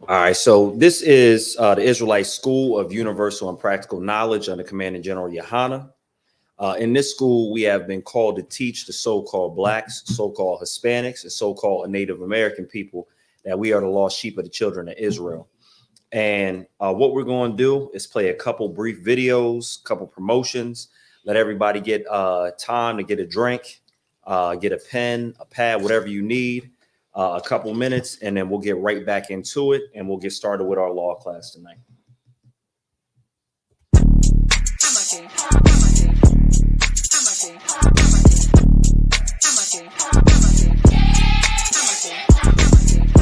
All right, so this is the Israelite School of Universal and Practical Knowledge under Commanding General Yohana. In this school, we have been called to teach the so-called Blacks, so-called Hispanics, and so-called Native American people that we are the lost sheep of the children of Israel. And what we're going to do is play a couple brief videos, couple promotions, let everybody get time to get a drink, get a pen, a pad, whatever you need. A couple minutes, and then we'll get right back into it, and we'll get started with our law class tonight.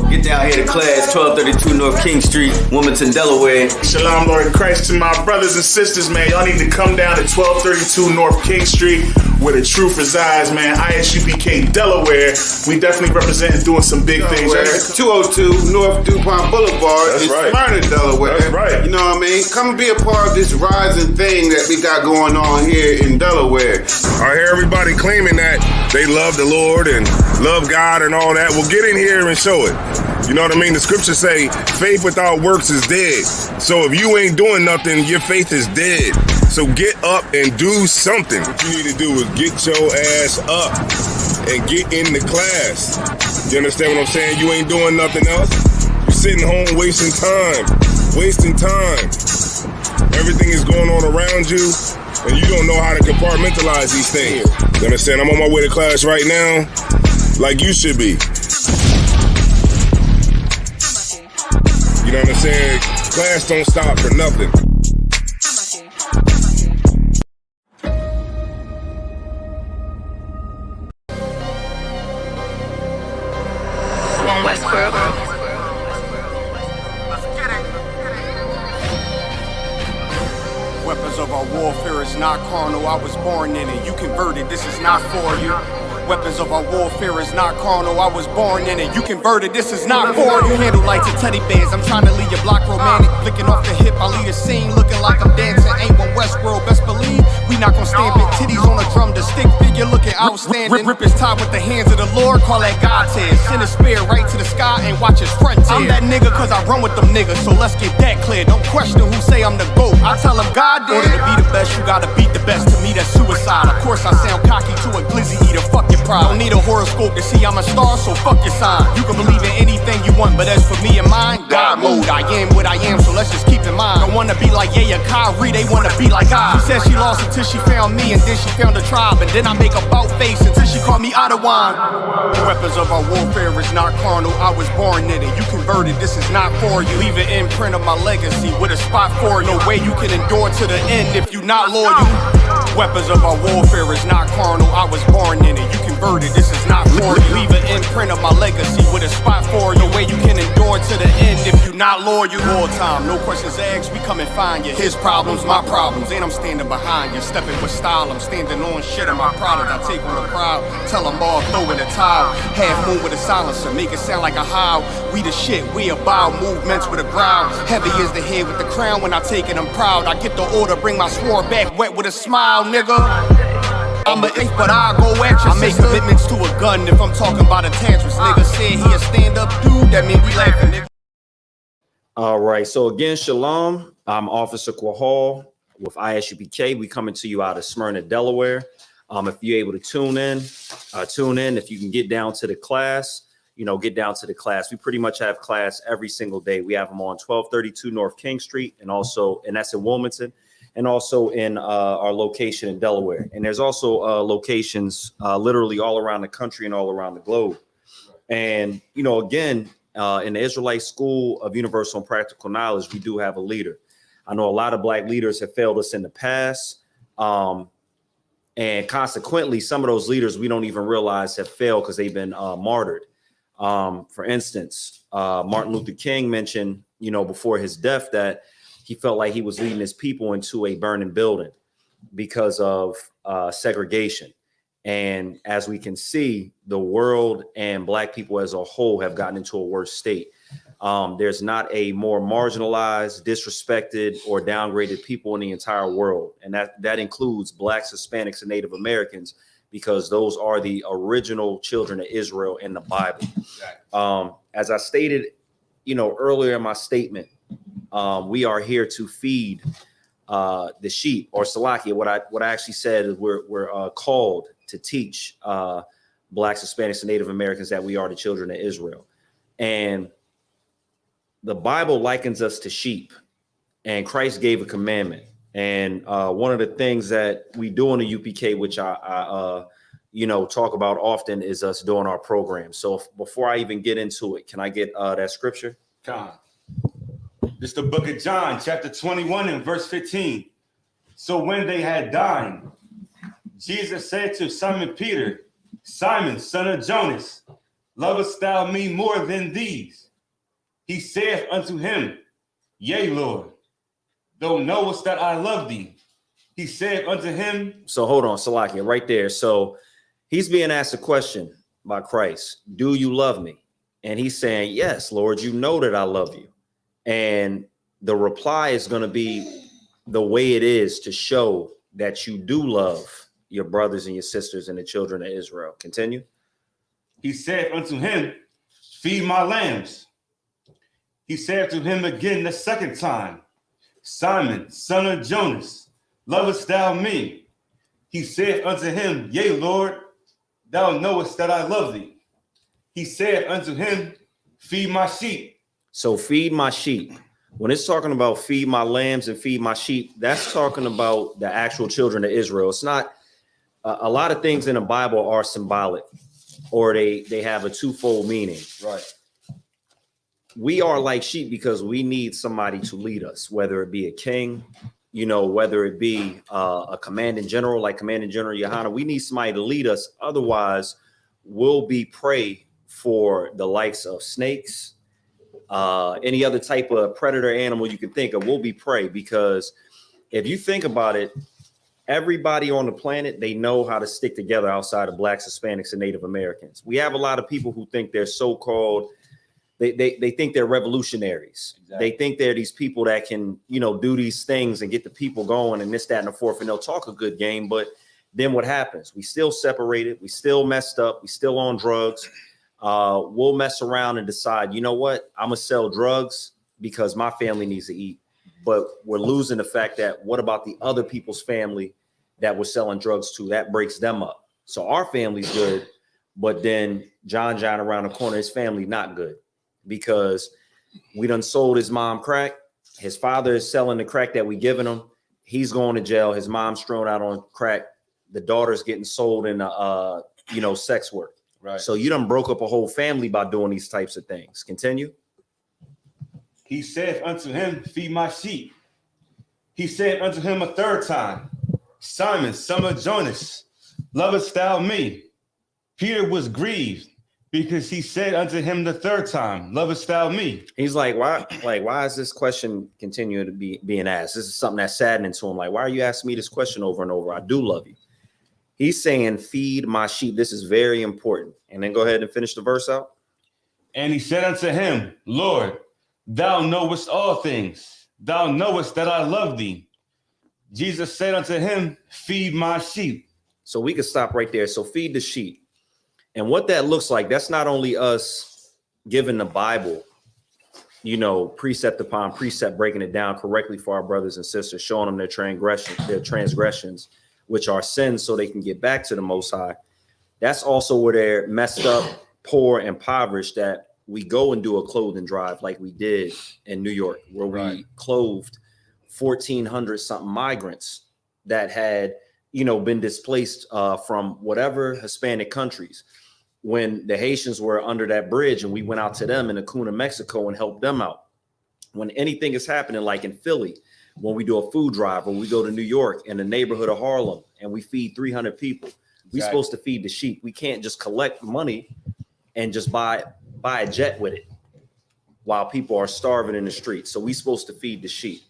Get down here to class, 1232 North King Street, Wilmington, Delaware. Shalom, Lord in Christ, to my brothers and sisters, man. Y'all need to come down to 1232 North King Street, where the truth resides, man. ISUPK Delaware. We definitely representing doing some big things. That's 202 North DuPont Boulevard in Smyrna, Delaware. That's right. You know what I mean? Come and be a part of this rising thing that we got going on here in Delaware. I hear everybody claiming that they love the Lord and love God and all that. Well, get in here and show it. You know what I mean? The scriptures say faith without works is dead. So if you ain't doing nothing, your faith is dead. So get up and do something. What you need to do is get your ass up and get in the class. You understand what I'm saying? You ain't doing nothing else. You're sitting home wasting time. Everything is going on around you, and you don't know how to compartmentalize these things. You understand? I'm on my way to class right now, like you should be. You know what I'm saying? Class don't stop for nothing. One Westboro. Weapons of our warfare is not carnal. I was born in it. You converted. This is not for you. Weapons of our warfare is not carnal. I was born in it. You converted. This is not for you. Handle lights and teddy bears. I'm trying to leave your block romantic. Flicking off the hip, I lead a scene looking like I'm dancing. Ain't one Westworld. Best believe we not gonna stand big titties on a drum. The stick figure looking outstanding. Rip his top with the hands of the Lord. Call that God tears. Send a spear right to the sky and watch his front tear. I'm that nigga cause I run with them niggas. So let's get that clear. Don't question who say I'm the GOAT. I tell them God did. In order to be the best, you gotta beat the best. To me, that's suicide. Of course, I sound cocky to a glizzy eater. Fuck your pride. Don't need a horoscope to see I'm a star, so fuck your sign. You can believe in anything you want, but as for me and mine, God mode. I am what I am, so let's just keep in mind. Don't wanna be like Yaya Kyrie, they wanna be like I. She said she lost until she found me, and then she found a tribe, and then I make a bout face until she called me out of wine. Weapons of our warfare is not carnal. I was born in it. You converted. This is not for you. Leave an imprint of my legacy with a spot for it. No way you can endure to the end if you not loyal. Weapons of our warfare is not carnal. I was born in it. You converted. This is not for you. Leave an imprint of my legacy with a spot for it. No way you can endure to the end if you not loyal. All time, no questions asked. We come and find you. His problems, my problems, and I'm standing behind you. Stepping with style, I'm standing on shit of my product. I take on the crowd, tell them all, throw in a towel. Half moon with a silencer, make it sound like a howl. We the shit, we about movements with a growl. Heavy is the head with the crown. When I take it, I'm proud. I get the order, bring my sword back wet with a smile, nigga. I'm an ace, but I go at you. I make commitments to a gun if I'm talking about a tantrums. Nigga said he a stand-up dude, that mean we laughing, nigga. All right, so again, shalom. I'm Officer Quahal with ISUPK. We coming to you out of Smyrna, Delaware. If you're able to tune in. If you can get down to the class, get down to the class. We pretty much have class every single day. We have them on 1232 North King Street, and that's in Wilmington, and also in our location in Delaware. And there's also locations literally all around the country and all around the globe. And, again, in the Israelite School of Universal and Practical Knowledge, we do have a leader. I know a lot of Black leaders have failed us in the past. And consequently, some of those leaders we don't even realize have failed because they've been martyred. For instance, Martin Luther King mentioned, before his death that he felt like he was leading his people into a burning building because of segregation. And as we can see, the world and Black people as a whole have gotten into a worse state. There's not a more marginalized, disrespected, or downgraded people in the entire world. And that includes Blacks, Hispanics, and Native Americans because those are the original children of Israel in the Bible. As I stated, earlier in my statement, we are here to feed the sheep, or Salakia. What I actually said is we're called to teach Blacks, Hispanics, and Native Americans that we are the children of Israel. And the Bible likens us to sheep, and Christ gave a commandment. And one of the things that we do in the UPK, which I talk about often, is us doing our program. So before I even get into it, can I get that scripture? Con. This is the book of John, chapter 21 and verse 15. So when they had dined, Jesus said to Simon Peter, Simon, son of Jonas, lovest thou me more than these? He saith unto him, Yea, Lord, thou knowest that I love thee. He said unto him. So hold on, Salakia, right there. So he's being asked a question by Christ. Do you love me? And he's saying, yes, Lord, you know that I love you. And the reply is going to be the way it is to show that you do love your brothers and your sisters and the children of Israel. Continue. He said unto him, Feed my lambs. He said to him again the second time, Simon, son of Jonas, lovest thou me? He said unto him, Yea, Lord, thou knowest that I love thee. He said unto him, Feed my sheep. So feed my sheep. When it's talking about feed my lambs and feed my sheep, that's talking about the actual children of Israel. It's not a lot of things in the Bible are symbolic, or they have a twofold meaning. Right. We are like sheep because we need somebody to lead us, whether it be a king, whether it be a commanding general like Commanding General Yohana. We need somebody to lead us. Otherwise, we'll be prey for the likes of snakes, any other type of predator animal you can think of. Will be prey, because if you think about it, everybody on the planet, they know how to stick together outside of Blacks, Hispanics, and Native Americans. We have a lot of people who think they're so-called, they think they're revolutionaries. Exactly. They think they're these people that can, do these things and get the people going and this, that, and the fourth, and they'll talk a good game. But then what happens? We still separated. We still messed up. We still on drugs. We'll mess around and decide, you know what? I'm going to sell drugs because my family needs to eat. But we're losing the fact that what about the other people's family that we're selling drugs to? That breaks them up. So our family's good, but then John around the corner, his family not good, because we done sold his mom crack. His father is selling the crack that we giving him. He's going to jail. His mom's thrown out on crack. The daughter's getting sold in sex work. Right. So you done broke up a whole family by doing these types of things. Continue. He said unto him, Feed my sheep. He said unto him a third time, Simon, son of Jonas, lovest thou me? Peter was grieved because he said unto him the third time, Lovest thou me? He's like, why is this question continuing to be being asked? This is something that's saddening to him. Like, why are you asking me this question over and over? I do love you. He's saying, feed my sheep. This is very important. And then go ahead and finish the verse out. And he said unto him, Lord, thou knowest all things. Thou knowest that I love thee. Jesus said unto him, Feed my sheep. So we could stop right there. So feed the sheep. And what that looks like, that's not only us giving the Bible, precept upon precept, breaking it down correctly for our brothers and sisters, showing them their transgressions, which are sins, so they can get back to the Most High. That's also where they're messed up, poor, impoverished, that we go and do a clothing drive like we did in New York, where we clothed 1,400 something migrants that had, been displaced from whatever Hispanic countries. When the Haitians were under that bridge and we went out to them in Acuna, Mexico, and helped them out. When anything is happening, like in Philly, when we do a food drive, or we go to New York in the neighborhood of Harlem and we feed 300 people, we're supposed to feed the sheep. We can't just collect money and just buy a jet with it while people are starving in the streets. So we're supposed to feed the sheep.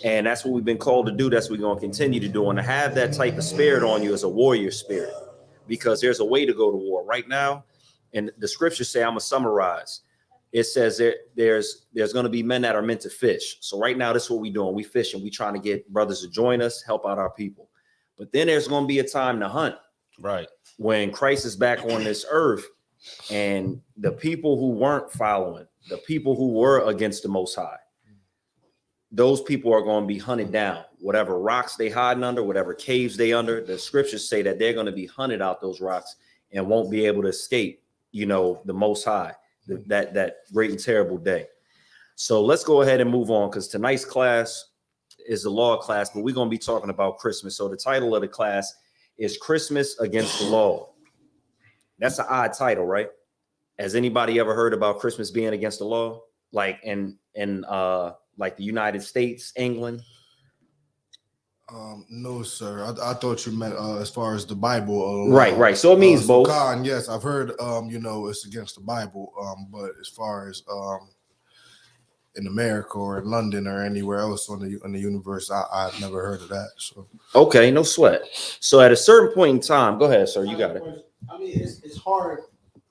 And that's what we've been called to do. That's what we're going to continue to do. And to have that type of spirit on you is a warrior spirit, because there's a way to go to war right now. And the scriptures say, I'm going to summarize. It says there's going to be men that are meant to fish. So right now, this is what we're doing. We fishing. We trying to get brothers to join us, help out our people. But then there's going to be a time to hunt. Right. When Christ is back on this earth, and the people who weren't following, the people who were against the Most High, those people are going to be hunted down. Whatever rocks they hiding under, whatever caves they under, the scriptures say that they're going to be hunted out those rocks and won't be able to escape, you know, the Most High, that great and terrible day. So let's go ahead and move on, because tonight's class is the law class, but we're going to be talking about Christmas. So the title of the class is Christmas Against the Law. That's an odd title, right? Has anybody ever heard about Christmas being against the law? Like in like the United States, England? No, sir. I thought you meant as far as the Bible. Right. So it means both. Khan, yes, I've heard. You know, it's against the Bible. But as far as in America or in London or anywhere else on the universe, I've never heard of that. So okay, no sweat. So at a certain point in time, go ahead, sir. You got it. I mean, it's hard.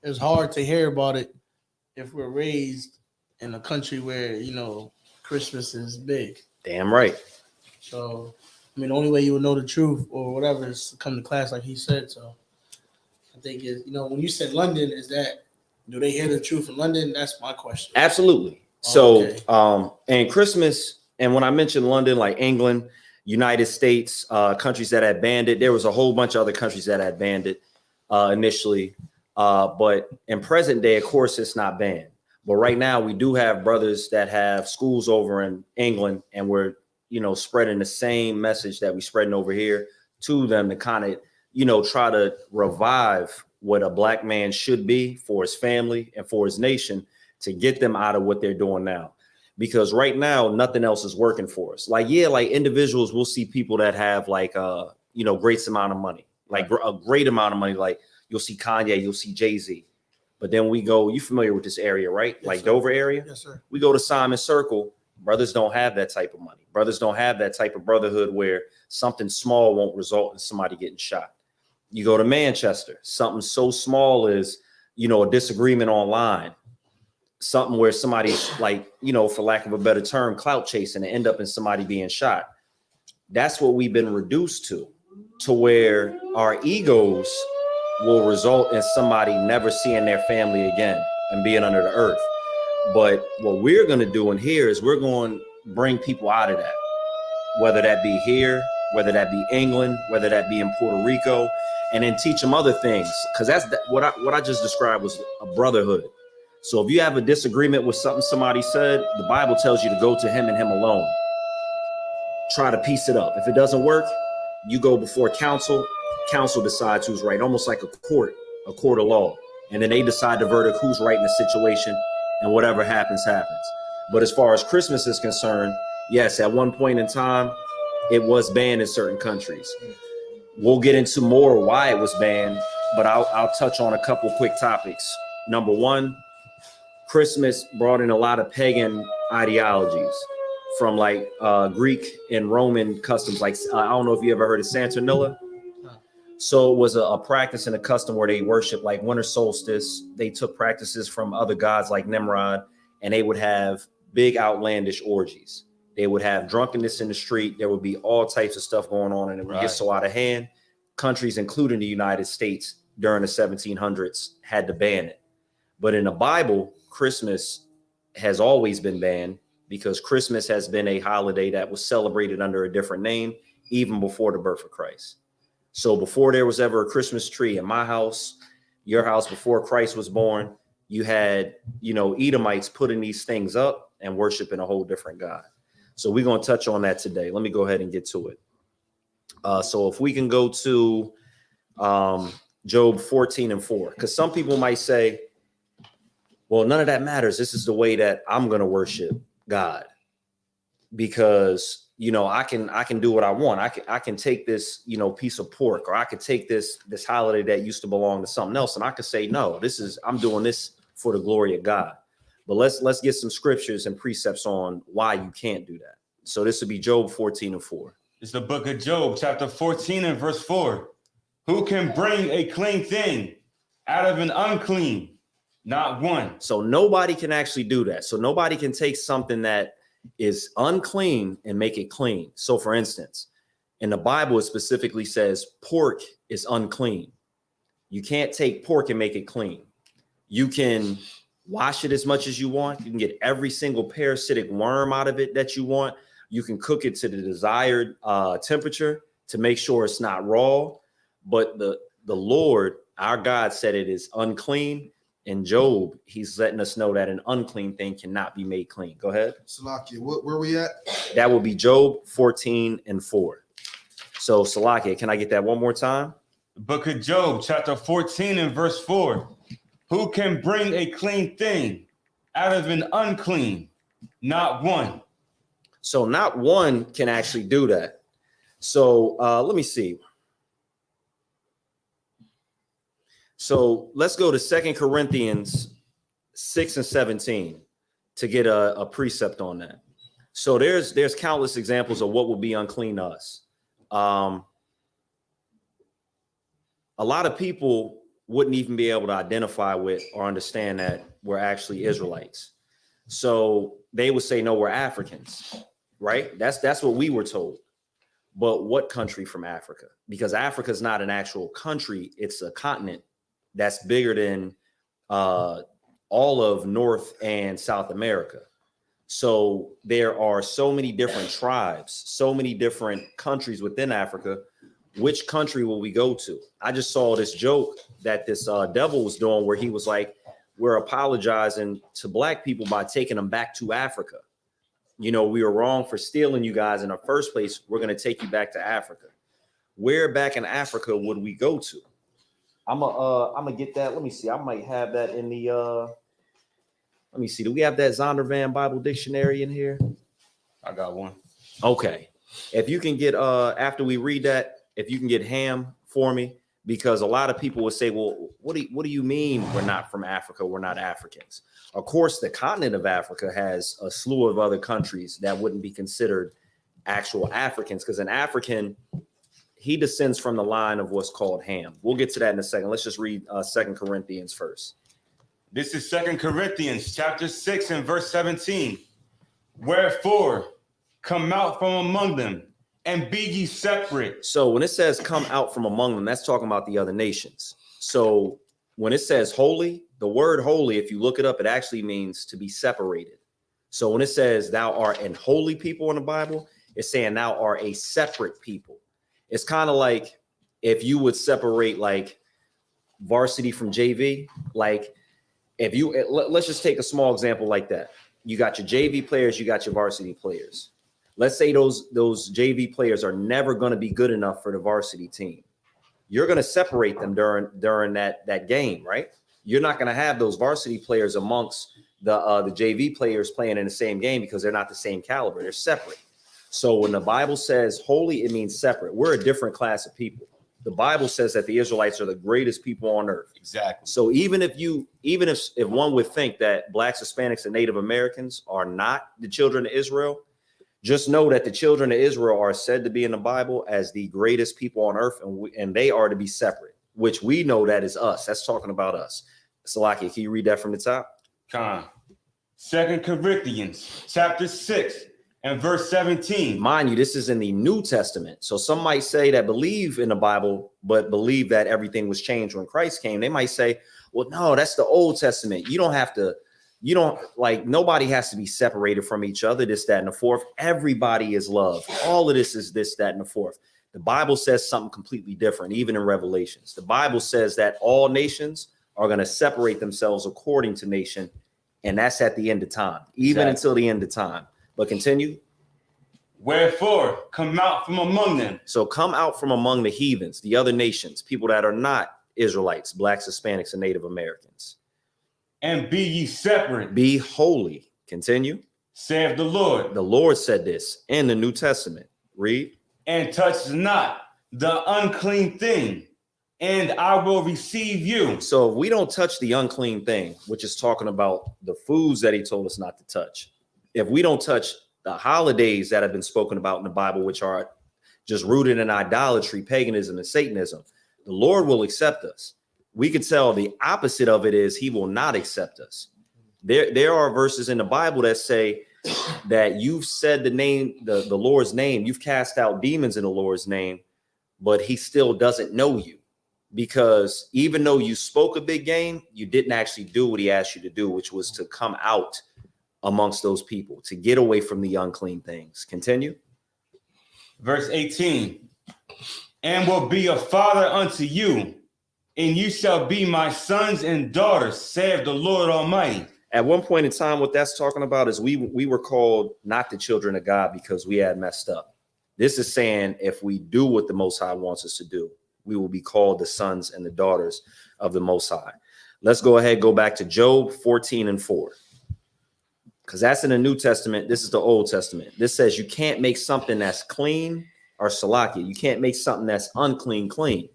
It's hard to hear about it if we're raised in a country where, you know, Christmas is big. Damn right. So, I mean, the only way you would know the truth or whatever is to come to class, like he said. So, I think you know, when you said London, do they hear the truth in London? That's my question. Absolutely. So, and Christmas, and when I mentioned London, like England, United States, countries that had banned it, there was a whole bunch of other countries that had banned it initially. But in present day, of course, it's not banned. But right now, we do have brothers that have schools over in England, and we're, you know, spreading the same message that we're spreading over here to them to kind of, you know, try to revive what a black man should be for his family and for his nation, to get them out of what they're doing now. Because right now, nothing else is working for us. Like, yeah, like individuals, we'll see people that have like, you know, great amount of money, like a great amount of money. Like you'll see Kanye, you'll see Jay-Z. But then we go, you familiar with this area, right? Yes, like sir. Dover area? Yes, sir. We go to Simon Circle. Brothers don't have that type of money. Brothers don't have that type of brotherhood where something small won't result in somebody getting shot. You go to Manchester, something so small as, you know, a disagreement online, something where somebody's like, you know, for lack of a better term, clout chasing and end up in somebody being shot. That's what we've been reduced to where our egos will result in somebody never seeing their family again and being under the earth. But what we're going to do in here is we're going to bring people out of that, whether that be here, whether that be England, whether that be in Puerto Rico, and then teach them other things. Because that's what I just described was a brotherhood. So if you have a disagreement with something somebody said, the Bible tells you to go to him and him alone. Try to piece it up. If it doesn't work, you go before council. Council decides who's right, almost like a court of law. And then they decide the verdict, who's right in the situation, and whatever happens, happens. But as far as Christmas is concerned, yes, at one point in time, it was banned in certain countries. We'll get into more why it was banned, but I'll touch on a couple quick topics. Number one, Christmas brought in a lot of pagan ideologies from like Greek and Roman customs. Like, I don't know if you ever heard of Saturnalia. So it was a practice and a custom where they worship like winter solstice. They took practices from other gods like Nimrod, and they would have big outlandish orgies. They would have drunkenness in the street. There would be all types of stuff going on, and it would get so out of hand. Countries, including the United States, during the 1700s had to ban it. But in the Bible, Christmas has always been banned because Christmas has been a holiday that was celebrated under a different name even before the birth of Christ. So before there was ever a Christmas tree in my house, your house, before Christ was born, you had, you know, Edomites putting these things up and worshiping a whole different God. So we're going to touch on that today. Let me go ahead and get to it. So if we can go to Job 14:4, because some people might say, well, none of that matters. This is the way that I'm going to worship God, because, you know, I can do what I want. I can take this, you know, piece of pork, or I could take this holiday that used to belong to something else, and I could say, no, I'm doing this for the glory of God. But let's get some scriptures and precepts on why you can't do that. So this would be Job 14:4. It's the book of Job, chapter 14 and verse 4. Who can bring a clean thing out of an unclean? Not one. So nobody can actually do that. So nobody can take something that is unclean and make it clean. So for instance, in the Bible, it specifically says pork is unclean. You can't take pork and make it clean. You can wash it as much as you want. You can get every single parasitic worm out of it that you want. You can cook it to the desired temperature to make sure it's not raw. But the Lord, our God, said it is unclean. In Job, he's letting us know that an unclean thing cannot be made clean. Go ahead. Salakia, where we at? That will be Job 14:4. So Salakia, can I get that one more time? Book of Job, chapter 14 and verse 4. Who can bring a clean thing out of an unclean? Not one. So not one can actually do that. So let me see. So let's go to 2 Corinthians 6:17 to get a precept on that. So there's countless examples of what will be unclean to us. A lot of people wouldn't even be able to identify with or understand that we're actually Israelites. So they would say, no, we're Africans, right? That's what we were told. But what country from Africa? Because Africa is not an actual country. It's a continent that's bigger than all of North and South America. So there are so many different tribes, so many different countries within Africa. Which country will we go to? I just saw this joke that this devil was doing where he was like, we're apologizing to black people by taking them back to Africa. You know, we were wrong for stealing you guys in the first place. We're going to take you back to Africa. Where back in Africa would we go to? I'm gonna get that. Let me see. I might have that in the let me see. Do we have that Zondervan Bible Dictionary in here? I got one. Okay. If you can get after we read that, if you can get Ham for me, because a lot of people would say, well, what do you mean we're not from Africa? We're not Africans. Of course, the continent of Africa has a slew of other countries that wouldn't be considered actual Africans, because an African, he descends from the line of what's called Ham. We'll get to that in a second. Let's just read 2 Corinthians first. This is 2 Corinthians chapter 6 and verse 17. Wherefore, come out from among them and be ye separate. So when it says come out from among them, that's talking about the other nations. So when it says holy, the word holy, if you look it up, it actually means to be separated. So when it says thou art an holy people in the Bible, it's saying thou art a separate people. It's kind of like if you would separate like varsity from JV. Like if you, let's just take a small example like that. You got your JV players, you got your varsity players. Let's say those JV players are never going to be good enough for the varsity team. You're going to separate them during that game, right? You're not going to have those varsity players amongst the JV players playing in the same game because they're not the same caliber. They're separate. So when the Bible says holy, it means separate. We're a different class of people. The Bible says that the Israelites are the greatest people on earth. Exactly. So even if one would think that Blacks, Hispanics, and Native Americans are not the children of Israel, just know that the children of Israel are said to be in the Bible as the greatest people on earth, and they are to be separate, which we know that is us. That's talking about us. Salaki, can you read that from the top? Con. 2 Corinthians chapter 6 and verse 17. Mind you, this is in the New Testament. So some might say that believe in the Bible, but believe that everything was changed when Christ came. They might say, well, no, that's the Old Testament. Nobody has to be separated from each other, this, that, and the fourth. Everybody is loved. All of this is this, that, and the fourth. The Bible says something completely different, even in Revelations. The Bible says that all nations are going to separate themselves according to nation, and that's at the end of time, even until the end of time. But continue. Wherefore, come out from among them. So come out from among the heathens, the other nations, people that are not Israelites, Blacks, Hispanics, and Native Americans. And be ye separate. Be holy. Continue. Saith the Lord. The Lord said this in the New Testament. Read. And touch not the unclean thing, and I will receive you. So if we don't touch the unclean thing, which is talking about the foods that he told us not to touch, if we don't touch the holidays that have been spoken about in the Bible, which are just rooted in idolatry, paganism, and Satanism, the Lord will accept us. We could tell the opposite of it is he will not accept us. There are verses in the Bible that say that you've said the name, the Lord's name, you've cast out demons in the Lord's name, but he still doesn't know you. because even though you spoke a big game, you didn't actually do what he asked you to do, which was to come out amongst those people, to get away from the unclean things. Continue. Verse 18, and will be a father unto you, and you shall be my sons and daughters, saith the Lord Almighty. At one point in time, what that's talking about is we were called not the children of God because we had messed up. This is saying if we do what the Most High wants us to do, we will be called the sons and the daughters of the Most High. Let's go ahead, go back to Job 14:4. Because that's in the New Testament. This is the Old Testament. This says you can't make something that's clean or salakia. You can't make something that's unclean clean.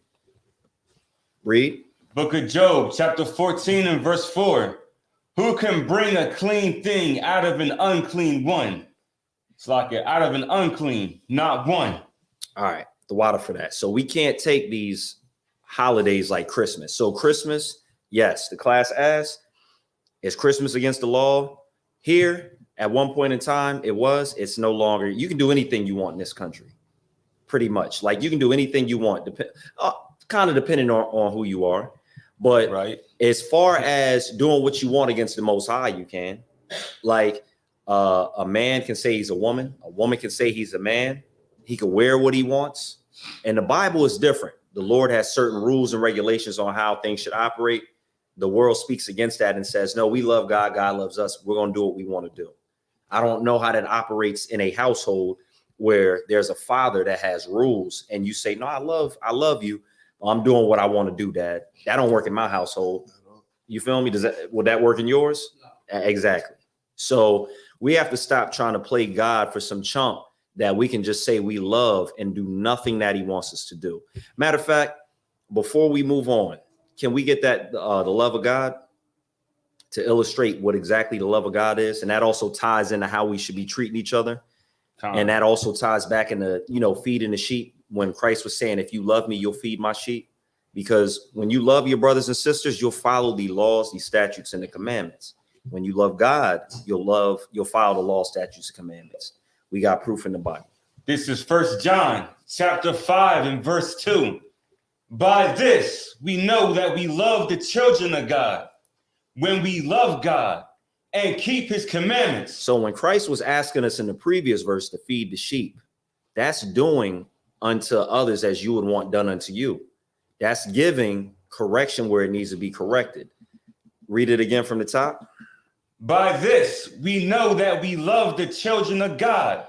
Read. Book of Job, chapter 14 and verse 4. Who can bring a clean thing out of an unclean one? Salakia, out of an unclean, not one. All right, the water for that. So we can't take these holidays like Christmas. So Christmas, yes, the class asked, is Christmas against the law? Here, at one point in time, it's no longer. You can do anything you want in this country, pretty much. Like you can do anything you want, kind of depending on who you are. But right, as far as doing what you want against the Most High, you can. Like a man can say he's a woman can say he's a man. He can wear what he wants. And the Bible is different. The Lord has certain rules and regulations on how things should operate. The world speaks against that and says, no, we love God. God loves us. We're going to do what we want to do. I don't know how that operates in a household where there's a father that has rules and you say, no, I love you. I'm doing what I want to do, Dad. That don't work in my household. You feel me? Would that work in yours? No. Exactly. So we have to stop trying to play God for some chump that we can just say we love and do nothing that he wants us to do. Matter of fact, before we move on, can we get that the love of God to illustrate what exactly the love of God is? And that also ties into how we should be treating each other. And that also ties back into, feeding the sheep. When Christ was saying, if you love me, you'll feed my sheep. Because when you love your brothers and sisters, you'll follow the laws, the statutes, and the commandments. When you love God, you'll follow the law, statutes, and commandments. We got proof in the Bible. This is 1 John chapter 5 and verse 2. By this, we know that we love the children of God, when we love God and keep his commandments. So when Christ was asking us in the previous verse to feed the sheep, that's doing unto others as you would want done unto you. That's giving correction where it needs to be corrected. Read it again from the top. By this, we know that we love the children of God,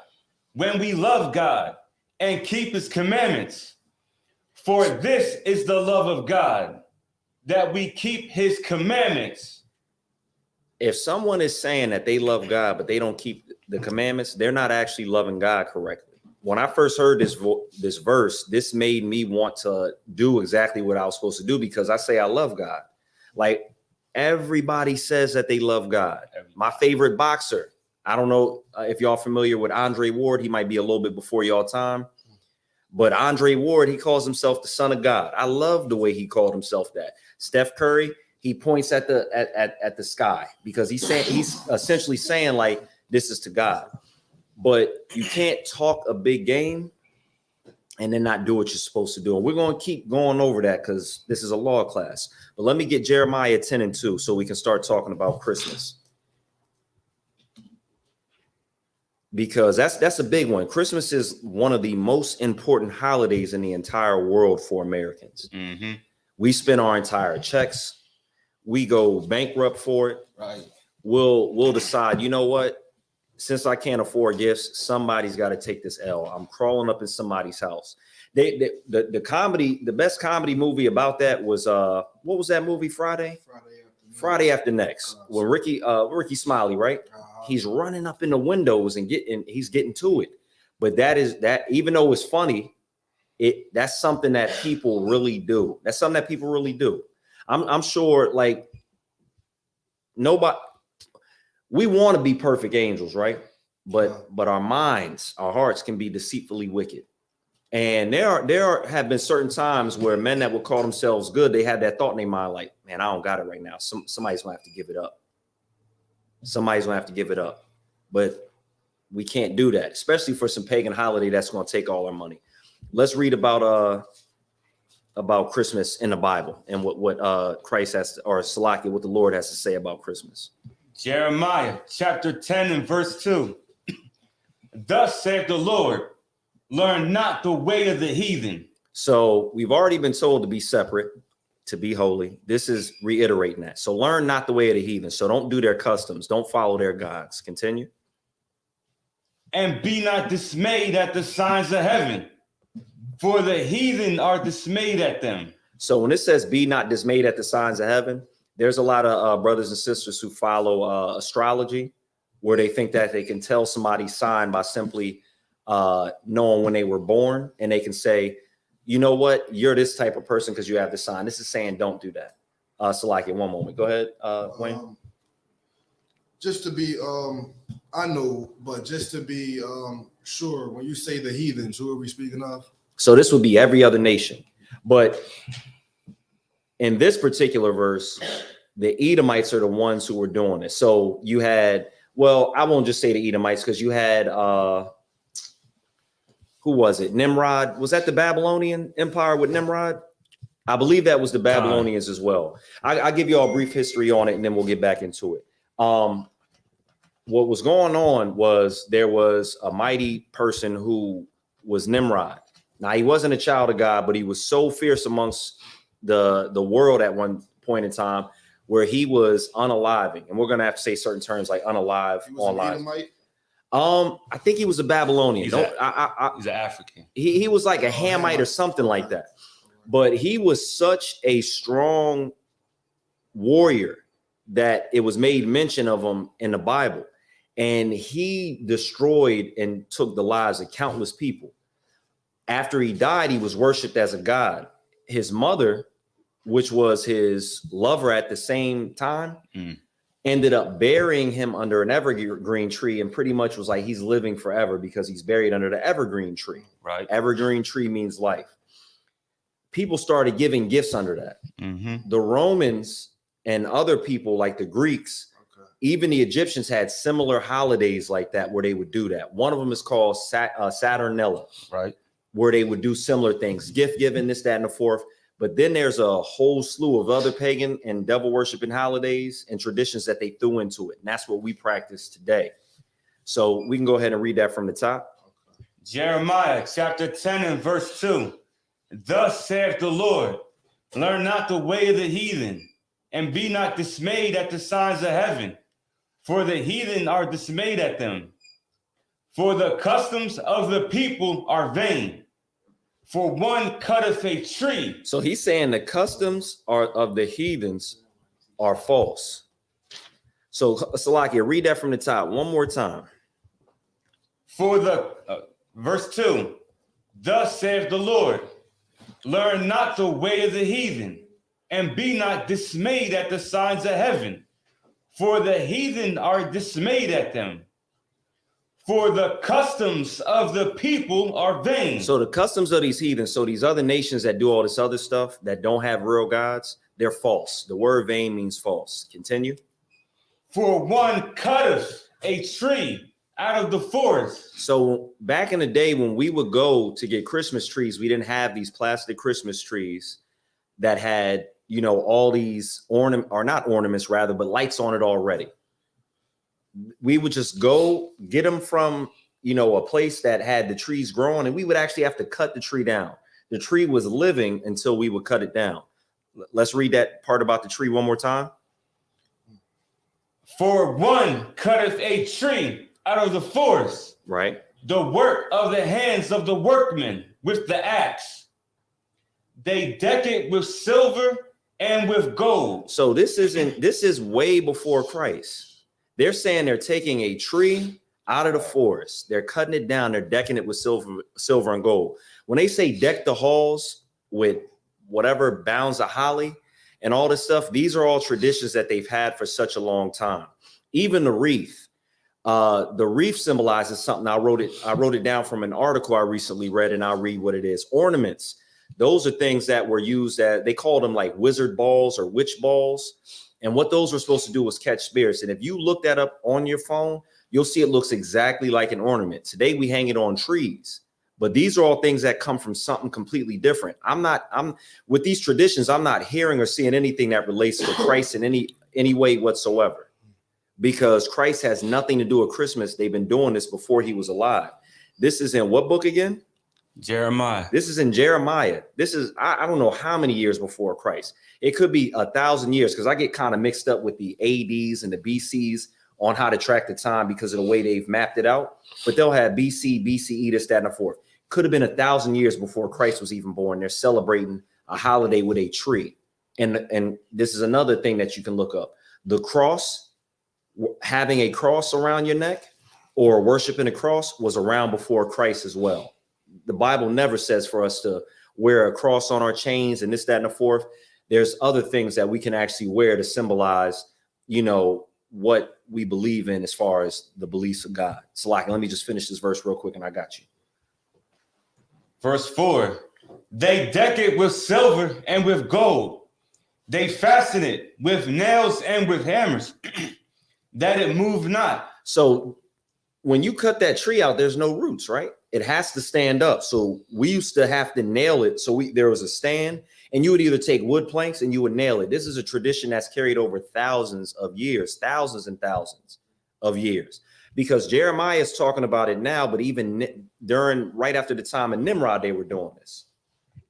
when we love God and keep his commandments. For this is the love of God, that we keep his commandments. If someone is saying that they love God, but they don't keep the commandments, they're not actually loving God correctly. When I first heard this verse, this made me want to do exactly what I was supposed to do, because I say I love God. Like everybody says that they love God. My favorite boxer, I don't know if y'all familiar with Andre Ward. He might be a little bit before y'all time. But Andre Ward, he calls himself the son of God. I love the way he called himself that. Steph Curry, he points at the sky because he's essentially saying like this is to God. But you can't talk a big game and then not do what you're supposed to do. And we're going to keep going over that because this is a law class. But let me get Jeremiah 10 and 2 so we can start talking about Christmas. Because that's a big one. Christmas is one of the most important holidays in the entire world for Americans. Mm-hmm. We spend our entire checks. We go bankrupt for it. Right. We'll decide, you know what? Since I can't afford gifts, somebody's got to take this L. I'm crawling up in somebody's house. The comedy, the best comedy movie about that was what was that movie? Friday After Next. Well, Ricky Smiley, right? He's running up in the windows and he's getting to it. But that even though it's funny, that's something that people really do. That's something that people really do. I'm sure like nobody, we want to be perfect angels, right? But our minds, our hearts can be deceitfully wicked. And there have been certain times where men that would call themselves good, they had that thought in their mind like, man, I don't got it right now. Somebody's gonna have to give it up. Somebody's gonna have to give it up. But we can't do that, especially for some pagan holiday that's gonna take all our money. Let's read about about Christmas in the Bible and what Christ has to, or Salaki, what the Lord has to say about Christmas. Jeremiah chapter 10 and verse 2. Thus saith the Lord, learn not the way of the heathen. So we've already been told to be separate, to be holy. This is reiterating that. So learn not the way of the heathen. So don't do their customs. Don't follow their gods. Continue. And be not dismayed at the signs of heaven, for the heathen are dismayed at them. So when it says be not dismayed at the signs of heaven, there's a lot of brothers and sisters who follow astrology, where they think that they can tell somebody's sign by simply knowing when they were born. And they can say, you know what, you're this type of person because you have this sign. This is saying don't do that. Salaki, one moment. Go ahead, Wayne. Just to be, I know, but just to be sure, when you say the heathens, who are we speaking of? So this would be every other nation. But in this particular verse, the Edomites are the ones who were doing it. So you had, well, I won't just say the Edomites because you had, who was it? Nimrod. Was that the Babylonian Empire with Nimrod? I believe that was the Babylonians as well. I'll give you all a brief history on it and then we'll get back into it. What was going on was there was a mighty person who was Nimrod. Now, he wasn't a child of God, but he was so fierce amongst the world at one point in time where he was unaliving. And we're going to have to say certain terms like unalive online. I think he was a Babylonian. He's an African. He was like a Hamite or something like that. But he was such a strong warrior that it was made mention of him in the Bible. And he destroyed and took the lives of countless people. After he died, he was worshipped as a god. His mother, which was his lover at the same time, ended up burying him under an evergreen tree and pretty much was like, he's living forever because he's buried under the evergreen tree. Right. Evergreen tree means life. People started giving gifts under that. The Romans and other people like the Greeks, even the Egyptians had similar holidays like that where they would do that. One of them is called Saturnella, right? Where they would do similar things, gift giving, this, that, and the fourth. But then there's a whole slew of other pagan and devil worshiping holidays and traditions that they threw into it. And that's what we practice today. So we can go ahead and read that from the top. Jeremiah chapter 10 and verse 2. Thus saith the Lord, learn not the way of the heathen, and be not dismayed at the signs of heaven, for the heathen are dismayed at them. For the customs of the people are vain. For one cutteth a tree. So he's saying the customs of the heathens are false. So Salakia, read that from the top one more time. For the verse 2, thus saith the Lord, learn not the way of the heathen, and be not dismayed at the signs of heaven, for the heathen are dismayed at them. For the customs of the people are vain. So the customs of these heathens, so these other nations that do all this other stuff that don't have real gods, they're false. The word vain means false. Continue. For one cutteth a tree out of the forest. So back in the day when we would go to get Christmas trees, we didn't have these plastic Christmas trees that had, you know, all these ornaments rather, but lights on it already. We would just go get them from, you know, a place that had the trees growing, and we would actually have to cut the tree down. The tree was living until we would cut it down. Let's read that part about the tree one more time. For one cutteth a tree out of the forest, right? The work of the hands of the workmen with the axe. They deck it with silver and with gold. So this is way before Christ. They're saying they're taking a tree out of the forest. They're cutting it down. They're decking it with silver and gold. When they say deck the halls with whatever bounds of holly and all this stuff, these are all traditions that they've had for such a long time. Even the wreath. The wreath symbolizes something. I wrote it down from an article I recently read, and I'll read what it is. Ornaments. Those are things that were used at, they called them like wizard balls or witch balls. And what those were supposed to do was catch spirits. And if you look that up on your phone, you'll see it looks exactly like an ornament. Today we hang it on trees, But these are all things that come from something completely different. I'm with these traditions, I'm not hearing or seeing anything that relates to Christ in any way whatsoever, because Christ has nothing to do with Christmas. They've been doing this before he was alive. This is in what book again? Jeremiah. This is in Jeremiah. This is, I don't know how many years before Christ. It could be 1,000 years, because I get kind of mixed up with the ADs and the BCs on how to track the time because of the way they've mapped it out. But they'll have BC, BCE, this, that, and the fourth. Could have been 1,000 years before Christ was even born. They're celebrating a holiday with a tree. And this is another thing that you can look up. The cross, having a cross around your neck or worshiping a cross, was around before Christ as well. The Bible never says for us to wear a cross on our chains and this, that, and the fourth. There's other things that we can actually wear to symbolize, what we believe in as far as the beliefs of God. So let me just finish this verse real quick and I got you. Verse 4, they deck it with silver and with gold. They fasten it with nails and with hammers, that it move not. So when you cut that tree out, there's no roots, right? It has to stand up. So we used to have to nail it. So there was a stand, and you would either take wood planks and you would nail it. This is a tradition that's carried over thousands of years, thousands and thousands of years, because Jeremiah is talking about it now, but even right after the time of Nimrod, they were doing this.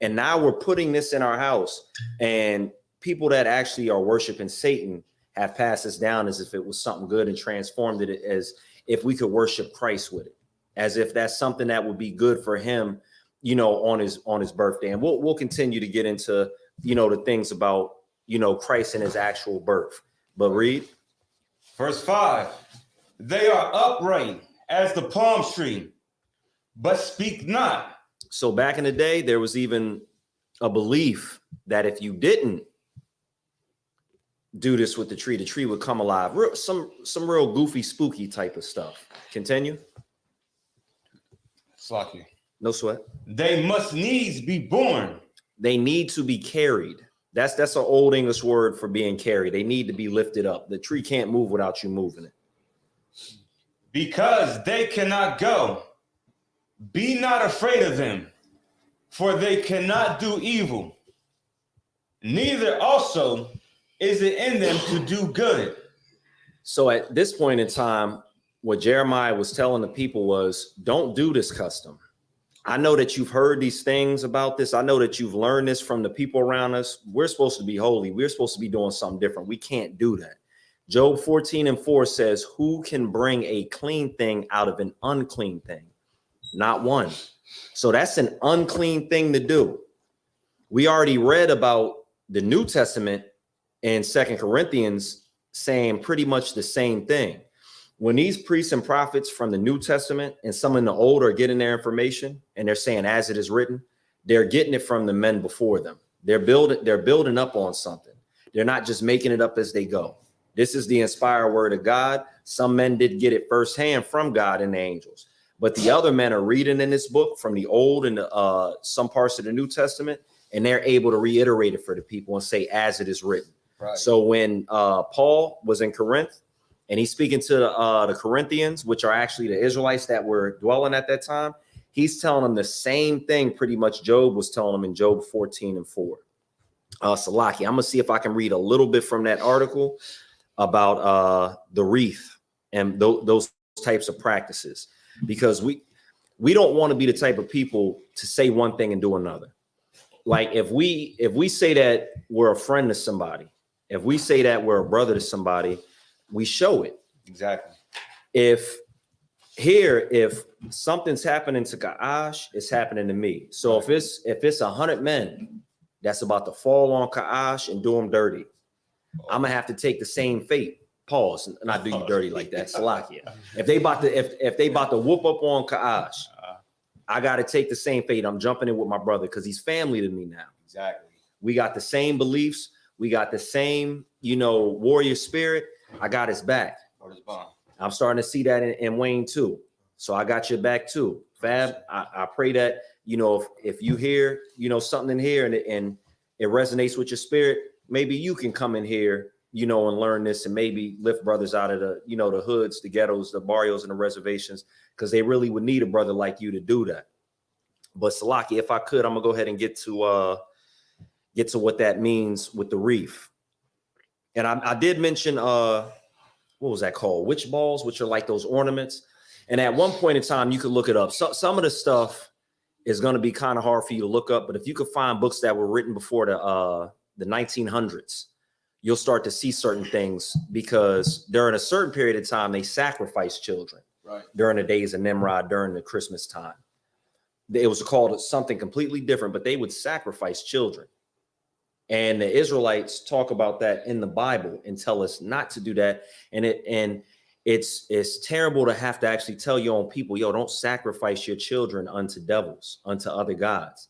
And now we're putting this in our house, and people that actually are worshiping Satan have passed this down as if it was something good and transformed it as if we could worship Christ with it, as if that's something that would be good for him, on his birthday. And we'll continue to get into, the things about, Christ and his actual birth. But read. Verse 5, they are upright as the palm tree, but speak not. So back in the day, there was even a belief that if you didn't do this with the tree would come alive. Some real goofy, spooky type of stuff. Continue. Slocky. No sweat. They must needs be born. They need to be carried. That's an old English word for being carried. They need to be lifted up. The tree can't move without you moving it. Because they cannot go. Be not afraid of them, for they cannot do evil. Neither also is it in them to do good. So at this point in time, what Jeremiah was telling the people was, don't do this custom. I know that you've heard these things about this. I know that you've learned this from the people around us. We're supposed to be holy. We're supposed to be doing something different. We can't do that. Job 14:4 says, who can bring a clean thing out of an unclean thing? Not one. So that's an unclean thing to do. We already read about the New Testament in 2 Corinthians saying pretty much the same thing. When these priests and prophets from the New Testament and some in the Old are getting their information and they're saying, as it is written, they're getting it from the men before them. They're building up on something. They're not just making it up as they go. This is the inspired word of God. Some men did get it firsthand from God and the angels, but the other men are reading in this book from the Old and some parts of the New Testament, and they're able to reiterate it for the people and say, as it is written. Right. So when Paul was in Corinth, and he's speaking to the Corinthians, which are actually the Israelites that were dwelling at that time, he's telling them the same thing pretty much Job was telling them in Job 14:4. Salaki, I'm going to see if I can read a little bit from that article about the wreath and those types of practices, because we don't want to be the type of people to say one thing and do another. Like if we say that we're a friend to somebody, if we say that we're a brother to somebody, we show it. Exactly. If something's happening to Ka'ash, it's happening to me. So if it's 100 men that's about to fall on Ka'ash and do him dirty, I'm gonna have to take the same fate. Pause, not do you dirty like that. Salakia. If they about to whoop up on Ka'ash, I gotta take the same fate. I'm jumping in with my brother because he's family to me now. Exactly. We got the same beliefs. We got the same, warrior spirit. I got his back. I'm starting to see that in Wayne too. So I got your back too. Fab, I pray that, if you hear, something in here and it resonates with your spirit, maybe you can come in here, and learn this and maybe lift brothers out of the, the hoods, the ghettos, the barrios and the reservations, because they really would need a brother like you to do that. But Salaki, if I could, I'm gonna go ahead and get to what that means with the reef. And I did mention what was that called? Witch balls, which are like those ornaments. And at one point in time, you could look it up. So some of the stuff is going to be kind of hard for you to look up, but if you could find books that were written before the 1900s, you'll start to see certain things, because during a certain period of time, they sacrificed children. Right. During the days of Nimrod, during the Christmas time. It was called something completely different, but they would sacrifice children. And the Israelites talk about that in the Bible and tell us not to do that. And it's terrible to have to actually tell your own people, yo, don't sacrifice your children unto devils, unto other gods.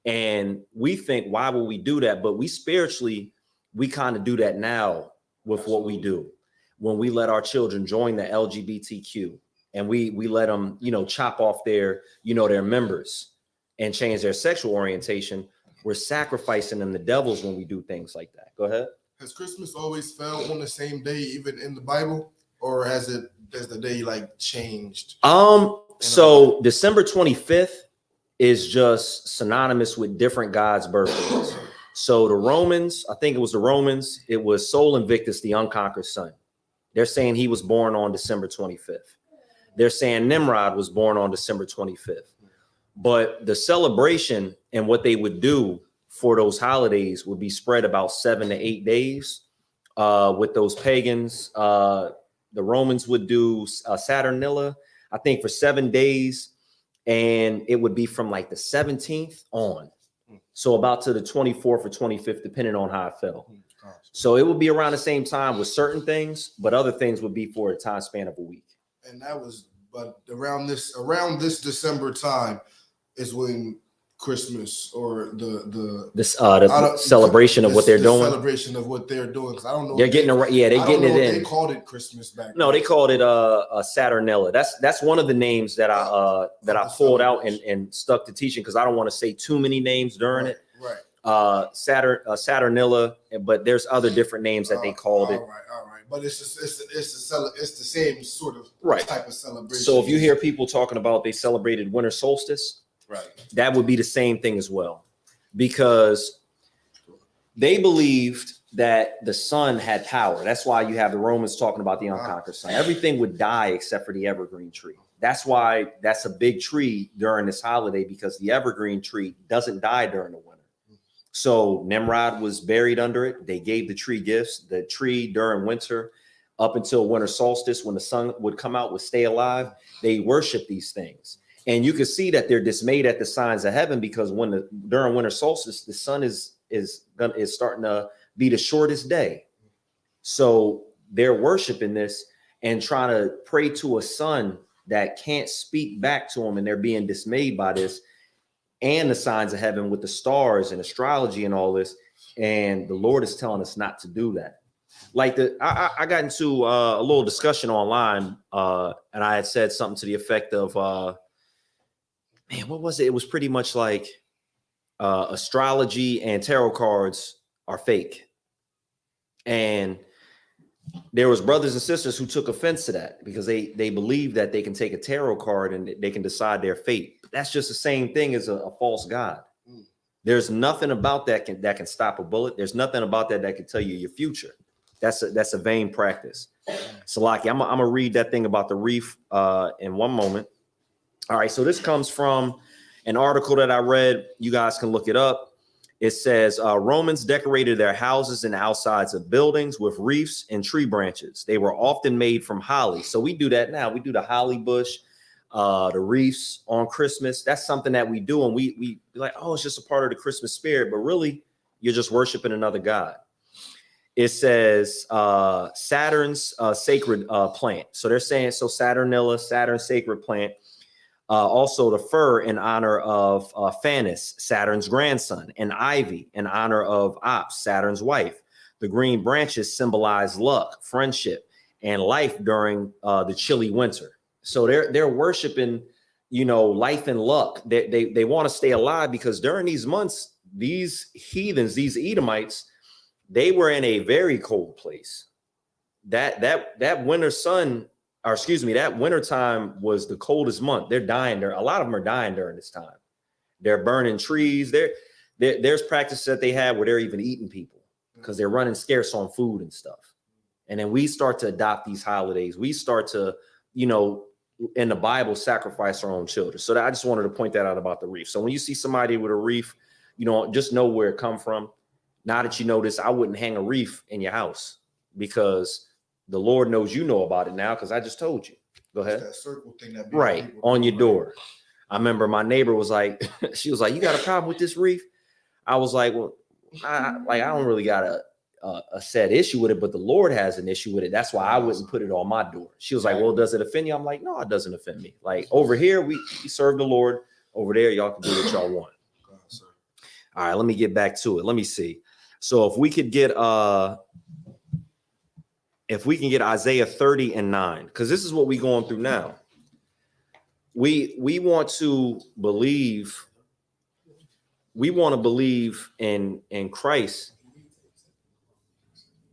And we think, why would we do that? But we spiritually, we kind of do that now with what we do. When we let our children join the LGBTQ, and we let them, chop off their members and change their sexual orientation, we're sacrificing them to devils when we do things like that. Go ahead. Has Christmas always fell on the same day, even in the Bible, or has the day like changed? So December 25th is just synonymous with different gods' birthdays. So the Romans, I think it was the Romans, it was Sol Invictus, the unconquered sun. They're saying he was born on December 25th. They're saying Nimrod was born on December 25th. But the celebration and what they would do for those holidays would be spread about 7 to 8 days with those pagans. The Romans would do Saturnalia, I think, for 7 days. And it would be from like the 17th on. So about to the 24th or 25th, depending on how it fell. So it would be around the same time with certain things, but other things would be for a time span of a week. And that was, but around this December time is when Christmas or the celebration of what they're doing. Celebration of what they're doing. Because I don't know. They're getting it. Yeah, they're getting it in. They called it Christmas back. No, they called it Saturnalia. That's one of the names that I pulled out and stuck to teaching, because I don't want to say too many names during it. Right. Saturnalia, but there's other different names that they called it. All right. But it's the same sort of type of celebration. So if you hear people talking about they celebrated winter solstice, right, that would be the same thing as well, because they believed that the sun had power. That's why you have the Romans talking about the unconquered sun. Everything would die except for the evergreen tree. That's why that's a big tree during this holiday, because the evergreen tree doesn't die during the winter. So Nimrod was buried under it. They gave the tree gifts. The tree during winter, up until winter solstice, when the sun would come out, would stay alive. They worship these things. And you can see that they're dismayed at the signs of heaven, because during winter solstice, the sun is starting to be the shortest day. So they're worshiping this and trying to pray to a sun that can't speak back to them, and they're being dismayed by this and the signs of heaven with the stars and astrology and all this. And the Lord is telling us not to do that. Like I got into a little discussion online, and I had said something to the effect of, what was it? It was pretty much like astrology and tarot cards are fake. And there was brothers and sisters who took offense to that, because they believe that they can take a tarot card and they can decide their fate. But that's just the same thing as a false god. There's nothing about that can stop a bullet. There's nothing about that can tell you your future. That's a vain practice. Salaki, I'm gonna read that thing about the reef in one moment. All right, so this comes from an article that I read. You guys can look it up. It says Romans decorated their houses and outsides of buildings with wreaths and tree branches. They were often made from holly. So we do that now. We do the holly bush, the wreaths on Christmas. That's something that we do. And we be like, oh, it's just a part of the Christmas spirit. But really, you're just worshiping another god. It says Saturn's sacred plant. So they're saying, so Saturnalia, Saturn's sacred plant. Also the fir in honor of Phanes, Saturn's grandson, and ivy in honor of Ops, Saturn's wife. The green branches symbolize luck, friendship, and life during the chilly winter. So they're worshiping, life and luck. They want to stay alive, because during these months, these heathens, these Edomites, they were in a very cold place. That winter sun. Or excuse me, that winter time was the coldest month. They're dying there. A lot of them are dying during this time. They're burning trees. There's practices that they have where they're even eating people because they're running scarce on food and stuff. And then we start to adopt these holidays. We start to, you know, in the Bible, sacrifice our own children. So I just wanted to point that out about the wreath. So when you see somebody with a wreath, you know, just know where it come from. Now that you know this, I wouldn't hang a wreath in your house because the Lord knows you know about it now because I just told you. Go ahead. That circle thing that Right on your door. I remember my neighbor was like, she was like, "You got a problem with this wreath?" I was like, "Well, I don't really got a set issue with it, but the Lord has an issue with it. That's why I wouldn't put it on my door." She was like, "Well, does it offend you?" I'm like, "No, it doesn't offend me. Like over here, we serve the Lord. Over there, y'all can do what y'all want." All right, let me get back to it. Let me see. So if we could get Isaiah 30:9, because this is what we're going through now. We want to believe. We want to believe in Christ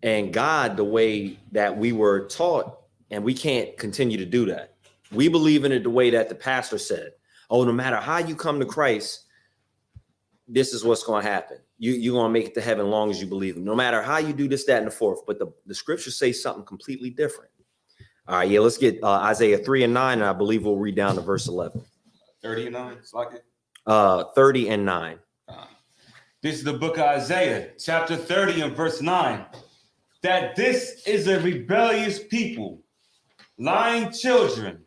and God the way that we were taught, and we can't continue to do that. We believe in it the way that the pastor said. Oh, no matter how you come to Christ, this is what's going to happen. You're going to make it to heaven as long as you believe him. No matter how you do this, that, and the fourth. But the scriptures say something completely different. All right, yeah, let's get Isaiah 3:9, and I believe we'll read down to verse 11. 30:9, it's like it. 30:9. This is the book of Isaiah, chapter 30 and verse 9. That this is a rebellious people, lying children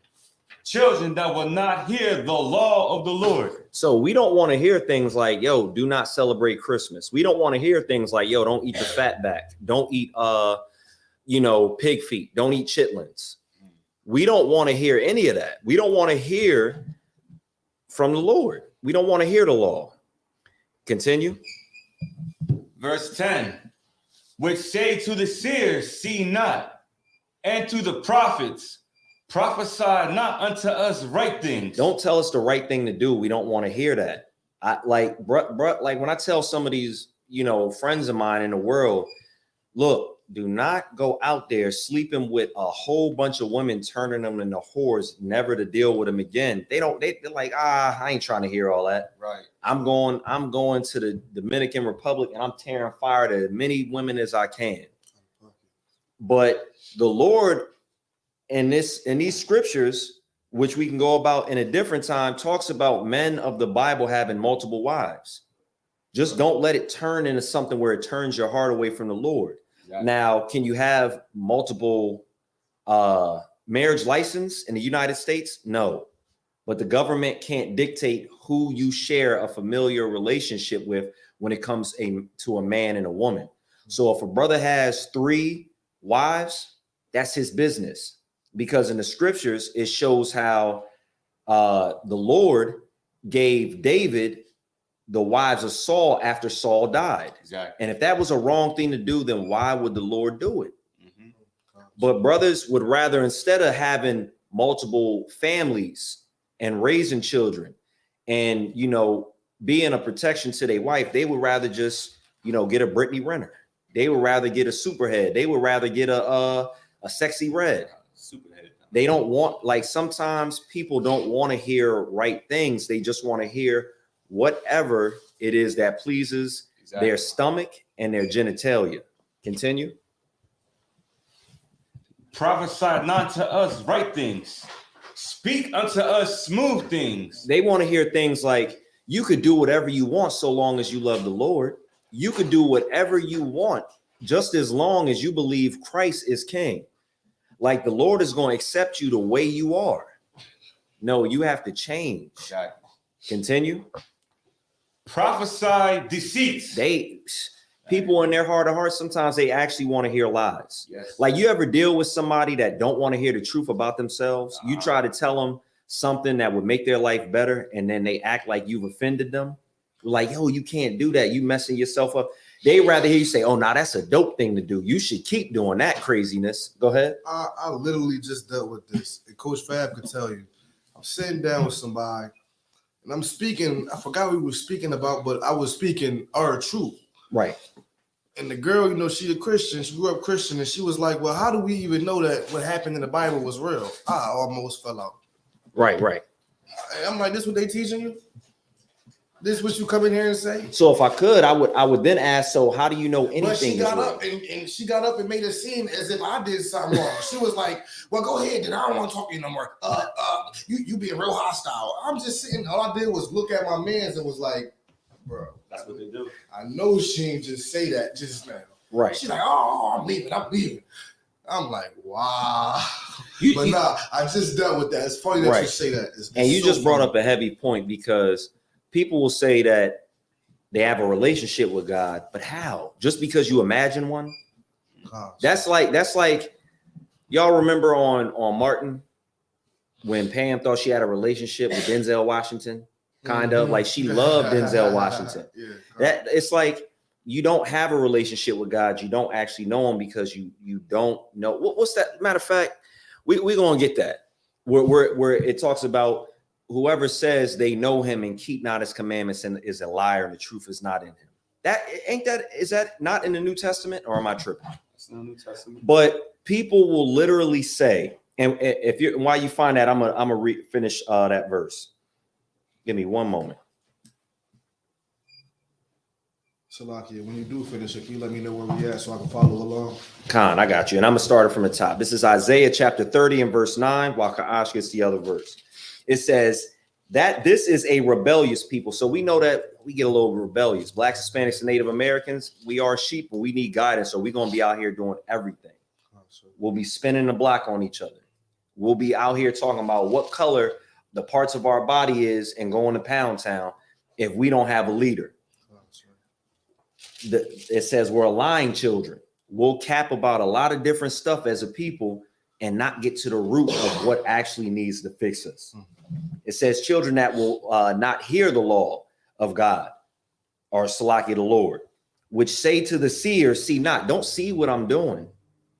that will not hear the law of the Lord. So we don't want to hear things like, yo, do not celebrate Christmas. We don't want to hear things like, yo, don't eat the fat back. Don't eat, pig feet. Don't eat chitlins. We don't want to hear any of that. We don't want to hear from the Lord. We don't want to hear the law. Continue. Verse 10, which say to the seers, see not, and to the prophets, prophesy not unto us right things. Don't tell us the right thing to do. We don't want to hear that. Like when I tell some of these, friends of mine in the world, look, do not go out there sleeping with a whole bunch of women, turning them into whores, never to deal with them again. They're like, I ain't trying to hear all that. Right. I'm going to the Dominican Republic and I'm tearing fire to as many women as I can. But the Lord in these scriptures, which we can go about in a different time, talks about men of the Bible having multiple wives. Just don't let it turn into something where it turns your heart away from the Lord. Exactly. Now, can you have multiple marriage license in the United States? No, but the government can't dictate who you share a familiar relationship with when it comes to a man and a woman. So if a brother has 3 wives, that's his business, because in the scriptures, it shows how the Lord gave David the wives of Saul after Saul died. Exactly. And if that was a wrong thing to do, then why would the Lord do it? Mm-hmm. But brothers would rather, instead of having multiple families and raising children and, being a protection to their wife, they would rather just, get a Brittany Renner. They would rather get a Superhead. They would rather get a Sexy Red. Superhead. They don't want, sometimes people don't want to hear right things. They just want to hear whatever it is that pleases their stomach and their genitalia. Continue. Prophesy not to us right things. Speak unto us smooth things. They want to hear things like, you could do whatever you want so long as you love the Lord. You could do whatever you want just as long as you believe Christ is king. Like the Lord is going to accept you the way you are. No, you have to change. Exactly. Continue. Prophesy deceits. People in their heart of hearts, sometimes they actually want to hear lies. Yes. Like, you ever deal with somebody that don't want to hear the truth about themselves? You try to tell them something that would make their life better, and then they act like you've offended them. Like, yo, you can't do that. You messing yourself up. They rather hear you say, oh, now that's a dope thing to do. You should keep doing that craziness. Go ahead. I literally just dealt with this. And Coach Fab could tell you. I'm sitting down with somebody, and I'm speaking. I forgot what we were speaking about, but I was speaking our truth. Right. And the girl, she's a Christian. She grew up Christian, and she was like, well, how do we even know that what happened in the Bible was real? I almost fell out. Right. I'm like, this what they teaching you? This is what you come in here and say? So if I could, I would then ask, so how do you know anything? But she is got real? up and she got up and made it seem as if I did something wrong. She was like, well, go ahead, then I don't want to talk to you no more. You being real hostile. I'm just sitting, all I did was look at my mans and was like, bro, That's what they do. I know she ain't just say that just now. Right. She's like, oh, I'm leaving. I'm like, wow. But You- nah, I just dealt with that. It's funny that you Right. say that. And you so just brought funny. up a heavy point, because people will say that they have a relationship with God, but how? Just because you imagine one? That's like y'all remember on Martin when Pam thought she had a relationship with Denzel Washington, kind of like she loved Denzel Washington. Yeah, That it's like you don't have a relationship with God. You don't actually know him because you don't know what's that. Matter of fact, we're gonna get that where it talks about whoever says they know him and keep not his commandments and is a liar and the truth is not in him. Is that not in the New Testament, or am I tripping? It's in the New Testament. But people will literally say, and if you while you find that, I'm gonna finish that verse. Give me one moment. Salakia, when you do finish it, can you let me know where we at so I can follow along? Khan, I got you. And I'm gonna start it from the top. This is Isaiah chapter 30 and verse 9, while Ka'ash gets the other verse. It says that this is a rebellious people. So we know that we get a little rebellious. Blacks, Hispanics, and Native Americans, we are sheep, but we need guidance. So we're gonna be out here doing everything. We'll be spinning the block on each other. We'll be out here talking about what color the parts of our body is and going to Pound Town if we don't have a leader. It says we're lying children. We'll cap about a lot of different stuff as a people and not get to the root of what actually needs to fix us. It says children that will not hear the law of God, or Salaki the Lord, which say to the seer, see not. Don't see what I'm doing.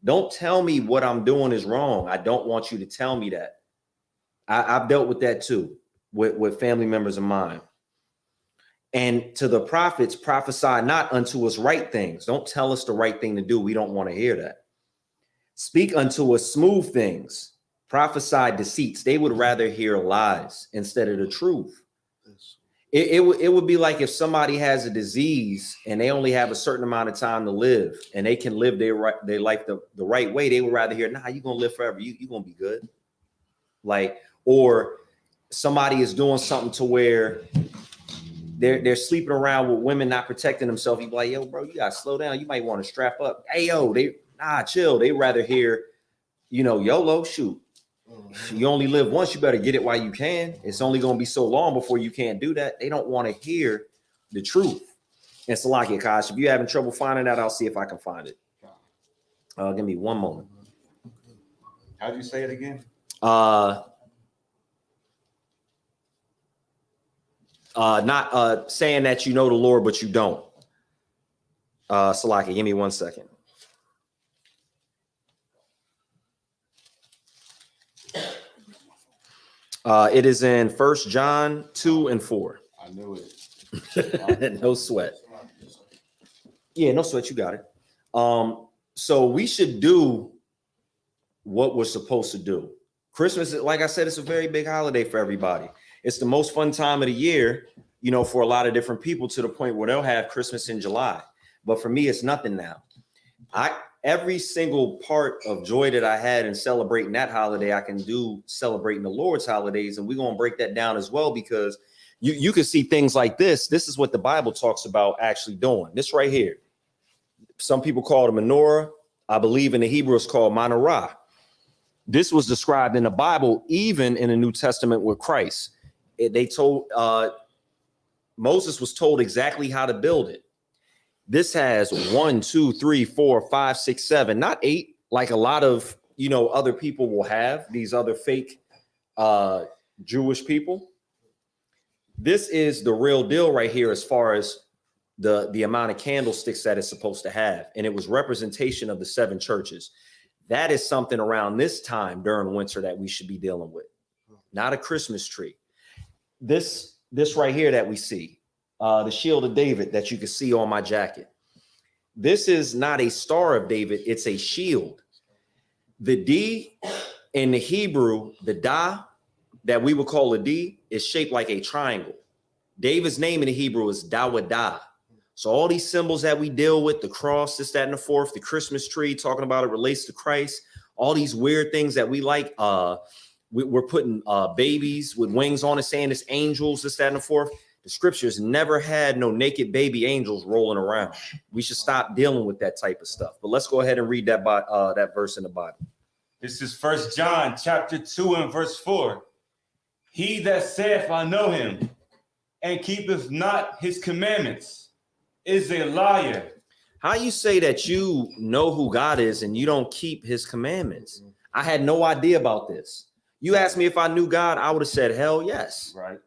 Don't tell me what I'm doing is wrong. I don't want you to tell me that. I've dealt with that too, with family members of mine. And to the prophets, prophesy not unto us right things. Don't tell us the right thing to do. We don't want to hear that. Speak unto us smooth things. Prophesy deceits. They would rather hear lies instead of the truth. It would be like if somebody has a disease and they only have a certain amount of time to live and they can live their life the right way. They would rather hear, nah, you're going to live forever. You're going to be good. Like, or somebody is doing something to where they're sleeping around with women not protecting themselves. You be like, yo, bro, you gotta slow down. You might want to strap up. Hey, yo, chill. They rather hear, YOLO, shoot. You only live once. You better get it while you can. It's only gonna be so long before you can't do that. They don't want to hear the truth. And Salakia Kash, if you're having trouble finding that, I'll see if I can find it. Give me one moment. How do you say it again? Not saying that you know the Lord, but you don't. Salaki, give me 1 second. It is in 1 John 2 and 4. I knew it. No sweat. Yeah, no sweat. You got it. So we should do what we're supposed to do. Christmas, like I said, it's a very big holiday for everybody. It's the most fun time of the year, for a lot of different people, to the point where they'll have Christmas in July. But for me, it's nothing now. Every single part of joy that I had in celebrating that holiday, I can do celebrating the Lord's holidays. And we're going to break that down as well, because you can see things like this. This is what the Bible talks about actually doing. This right here. Some people call it a menorah. I believe in the Hebrew it's called menorah. This was described in the Bible, even in the New Testament with Christ. They told Moses was told exactly how to build it. This has 1, 2, 3, 4, 5, 6, 7, not 8, like a lot of other people will have, these other fake Jewish people. This is the real deal right here as far as the amount of candlesticks that it's supposed to have. And it was representation of the 7 churches. That is something around this time during winter that we should be dealing with, not a Christmas tree. This right here that we see, the shield of David that you can see on my jacket. This is not a star of David, it's a shield. The D in the Hebrew, the Da that we would call a D, is shaped like a triangle. David's name in the Hebrew is Dawadah. So all these symbols that we deal with, the cross, this, that, and the fourth, the Christmas tree, talking about it relates to Christ, all these weird things that we like, we're putting babies with wings on it, saying it's angels, this, that, and the fourth. The scriptures never had no naked baby angels rolling around. We should stop dealing with that type of stuff. But let's go ahead and read that verse in the Bible. This is 1 John chapter 2 and verse 4. He that saith, I know him, and keepeth not his commandments, is a liar. How you say that you know who God is and you don't keep his commandments? I had no idea about this. You asked me if I knew God, I would have said, hell yes. Right.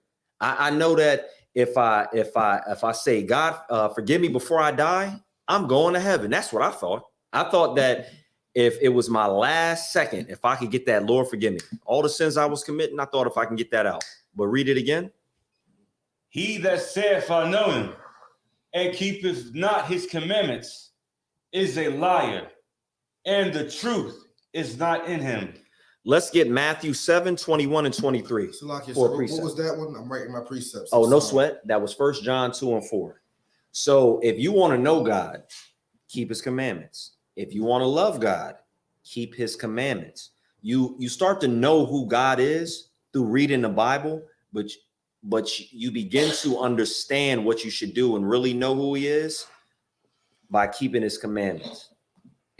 I know that if I say, God, forgive me before I die, I'm going to heaven. That's what I thought. I thought that if it was my last second, if I could get that, Lord, forgive me. All the sins I was committing, I thought if I can get that out. But read it again. He that saith, I know him, and keepeth not his commandments, is a liar, and the truth is not in him. Let's get Matthew 7, 21 and 23. Salakia, so what was that one? I'm writing my precepts. Oh, no sweat. That was 1 John 2 and 4. So if you want to know God, keep his commandments. If you want to love God, keep his commandments. You start to know who God is through reading the Bible, but you begin to understand what you should do and really know who he is by keeping his commandments.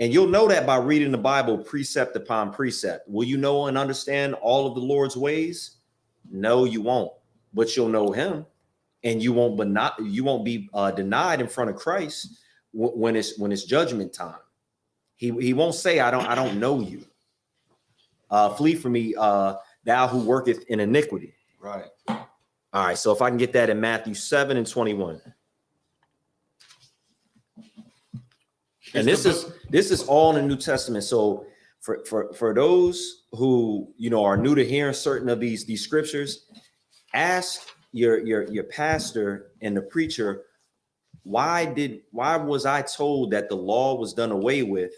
And you'll know that by reading the Bible precept upon precept. Will you know and understand all of the Lord's ways? No, you won't. But you'll know him, and you won't be denied in front of Christ when it's judgment time. He won't say, I don't know you. Flee from me, thou who worketh in iniquity. Right. All right. So if I can get that in Matthew 7 and 21. And this is all in the New Testament. So for those who are new to hearing certain of these scriptures, ask your pastor and the preacher, why was I told that the law was done away with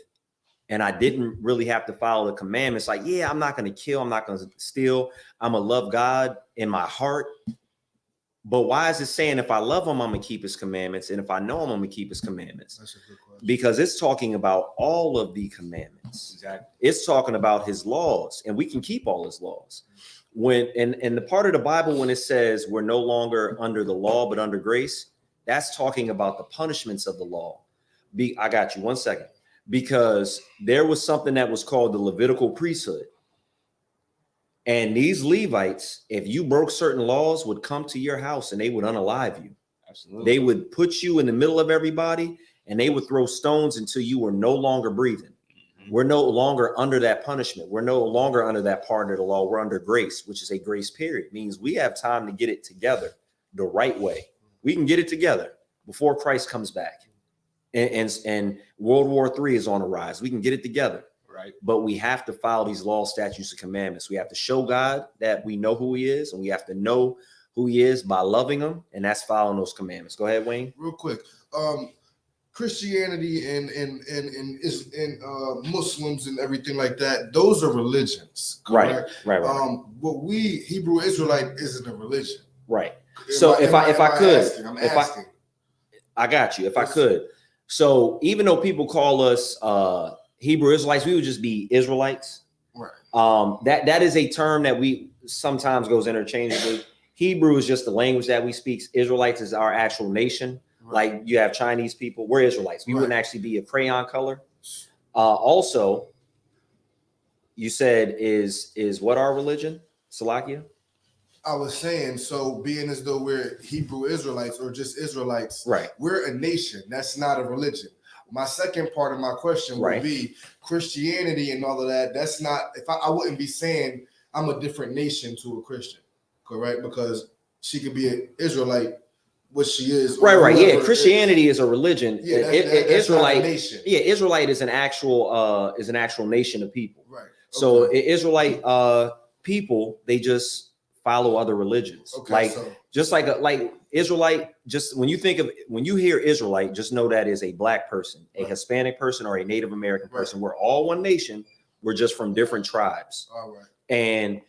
and I didn't really have to follow the commandments? Like, yeah, I'm not going to kill, I'm not going to steal, I'm going to love God in my heart. But why is it saying if I love him, I'm going to keep his commandments, and if I know him, I'm going to keep his commandments? That's a good question. Because it's talking about all of the commandments. Exactly. It's talking about his laws, and we can keep all his laws. When and the part of the Bible when it says we're no longer under the law but under grace, that's talking about the punishments of the law. I got you 1 second. Because there was something that was called the Levitical priesthood. And these Levites, if you broke certain laws, would come to your house and they would unalive you. Absolutely. They would put you in the middle of everybody and they would throw stones until you were no longer breathing. Mm-hmm. We're no longer under that punishment. We're no longer under that part of the law. We're under grace, which is a grace period. It means we have time to get it together the right way. We can get it together before Christ comes back. And World War III is on the rise. We can get it together. Right. But we have to follow these laws, statutes, and commandments. We have to show God that we know who he is, and we have to know who he is by loving him, and that's following those commandments. Go ahead, Wayne. Real quick. Christianity and Muslims and everything like that, those are religions. Correct? Right. What we Hebrew Israelite isn't a religion. Right. So if I could, I got you. If I Yes. could. So even though people call us Hebrew Israelites, we would just be Israelites. Right. That is a term that we sometimes goes interchangeably. Hebrew is just the language that we speak. Israelites is our actual nation. Right. Like you have Chinese people, we're Israelites. We Right. wouldn't actually be a crayon color. Also, you said is what our religion? Salakia? I was saying, so being as though we're Hebrew Israelites or just Israelites, Right. we're a nation. That's not a religion. My second part of my question would Right. be Christianity and all of that. That's not, if I wouldn't be saying I'm a different nation to a Christian, correct? Because she could be an Israelite, what she is. or Right. Yeah. whoever Christianity is a religion. Yeah, that's Israelite. not a nation. Yeah. Israelite is an actual nation of people. Right. So Okay. Israelite people, they just follow other religions. Okay, Like so- just like Israelite, just when you hear Israelite, just know that is a black person, a Hispanic person, or a Native American person. We're all one nation. We're just from different tribes. All right. And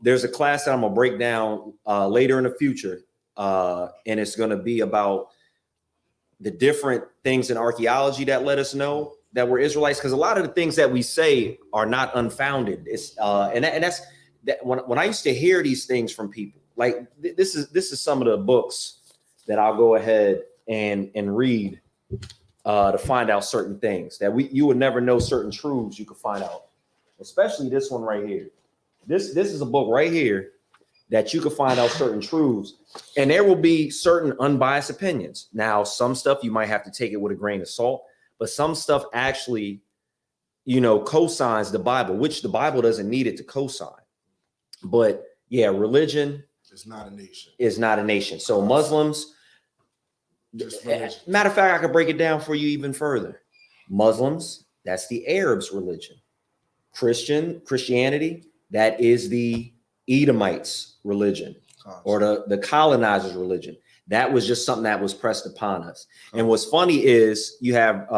there's a class that I'm gonna break down later in the future and it's going to be about the different things in archaeology that let us know that we're Israelites. Because a lot of the things that we say are not unfounded. It's and that's that when I used to hear these things from people, like this is some of the books that I'll go ahead and read to find out certain things that you would never know, certain truths you could find out. Especially this one right here. This is a book right here that you can find out certain truths, and there will be certain unbiased opinions. Now, some stuff you might have to take it with a grain of salt, but some stuff actually, cosigns the Bible, which the Bible doesn't need it to cosign. But yeah, religion is not a nation. Is not a nation. So Muslims, matter of fact, I could break it down for you even further. Muslims, that's the Arabs' religion. Christianity, that is the Edomites' religion, or the colonizers' religion. That was just something that was pressed upon us. And what's funny is you have,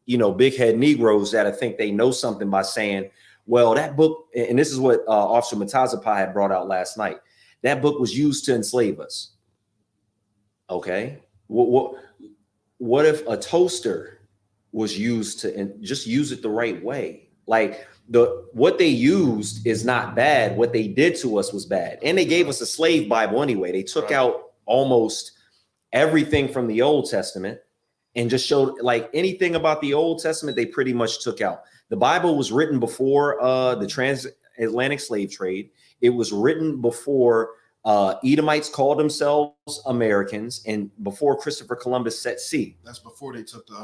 big head Negroes that think they know something by saying, well, that book, and this is what Officer Matazapai had brought out last night. That book was used to enslave us. Okay. What if a toaster was used to just use it the right way? Like what they used is not bad. What they did to us was bad. And they gave us a slave Bible anyway. They took out almost everything from the Old Testament and just showed like anything about the Old Testament, they pretty much took out. The Bible was written before the transatlantic slave trade. It was written before Edomites called themselves Americans, and before Christopher Columbus set sea. That's before they took the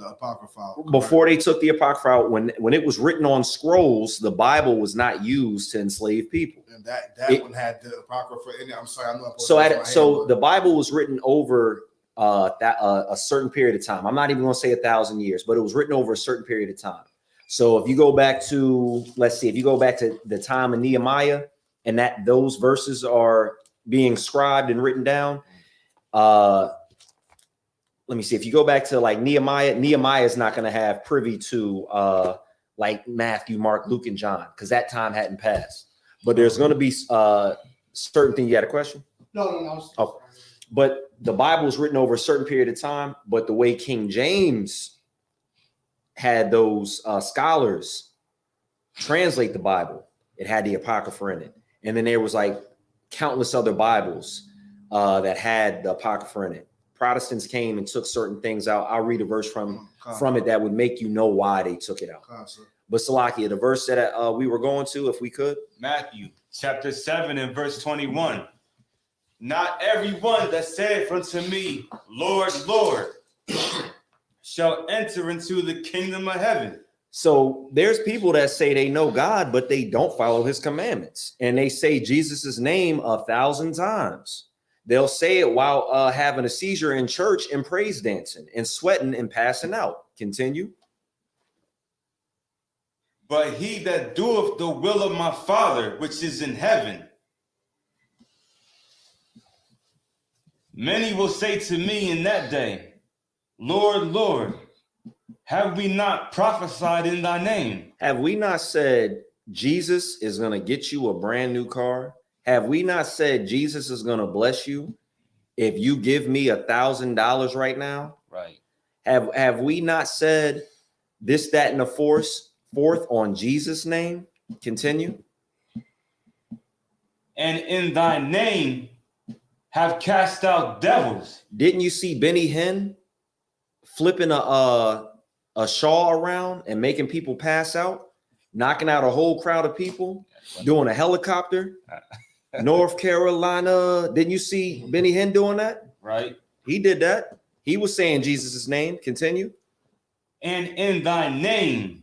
Apocrypha out. Before they took the Apocrypha out, when it was written on scrolls, the Bible was not used to enslave people. And that one had the Apocrypha in it. I'm sorry, I'm not. So the Bible was written over a certain period of time. I'm not even going to say 1,000 years, but it was written over a certain period of time. So if you go back to, if you go back to the time of Nehemiah, and that those verses are being scribed and written down. Let me see. If you go back to like Nehemiah is not going to have privy to like Matthew, Mark, Luke, and John, because that time hadn't passed. But there's going to be certain things. You had a question? No. Oh, but the Bible was written over a certain period of time. But the way King James had those scholars translate the Bible, it had the Apocrypha in it. And then there was like countless other Bibles that had the Apocrypha in it. Protestants came and took certain things out. I'll read a verse from it that would make you know why they took it out. But Salakia, the verse that we were going to, if we could. Matthew chapter 7 and verse 21. Not everyone that saith unto me, Lord, Lord, shall enter into the kingdom of heaven. So there's people that say they know God, but they don't follow his commandments. And they say Jesus's name 1,000 times. They'll say it while having a seizure in church and praise dancing and sweating and passing out. Continue. But he that doeth the will of my Father, which is in heaven. Many will say to me in that day, Lord, Lord, have we not prophesied in thy name? Have we not said Jesus is going to get you a brand new car? Have we not said Jesus is going to bless you if you give me $1,000 right now? Right. Have we not said this, that, and the fourth on Jesus' name? Continue. And in thy name have cast out devils. Didn't you see Benny Hinn flipping a shawl around and making people pass out, knocking out a whole crowd of people, doing a helicopter? North Carolina. Didn't you see Benny Hinn doing that? Right. He did that. He was saying Jesus' name. Continue. And in thy name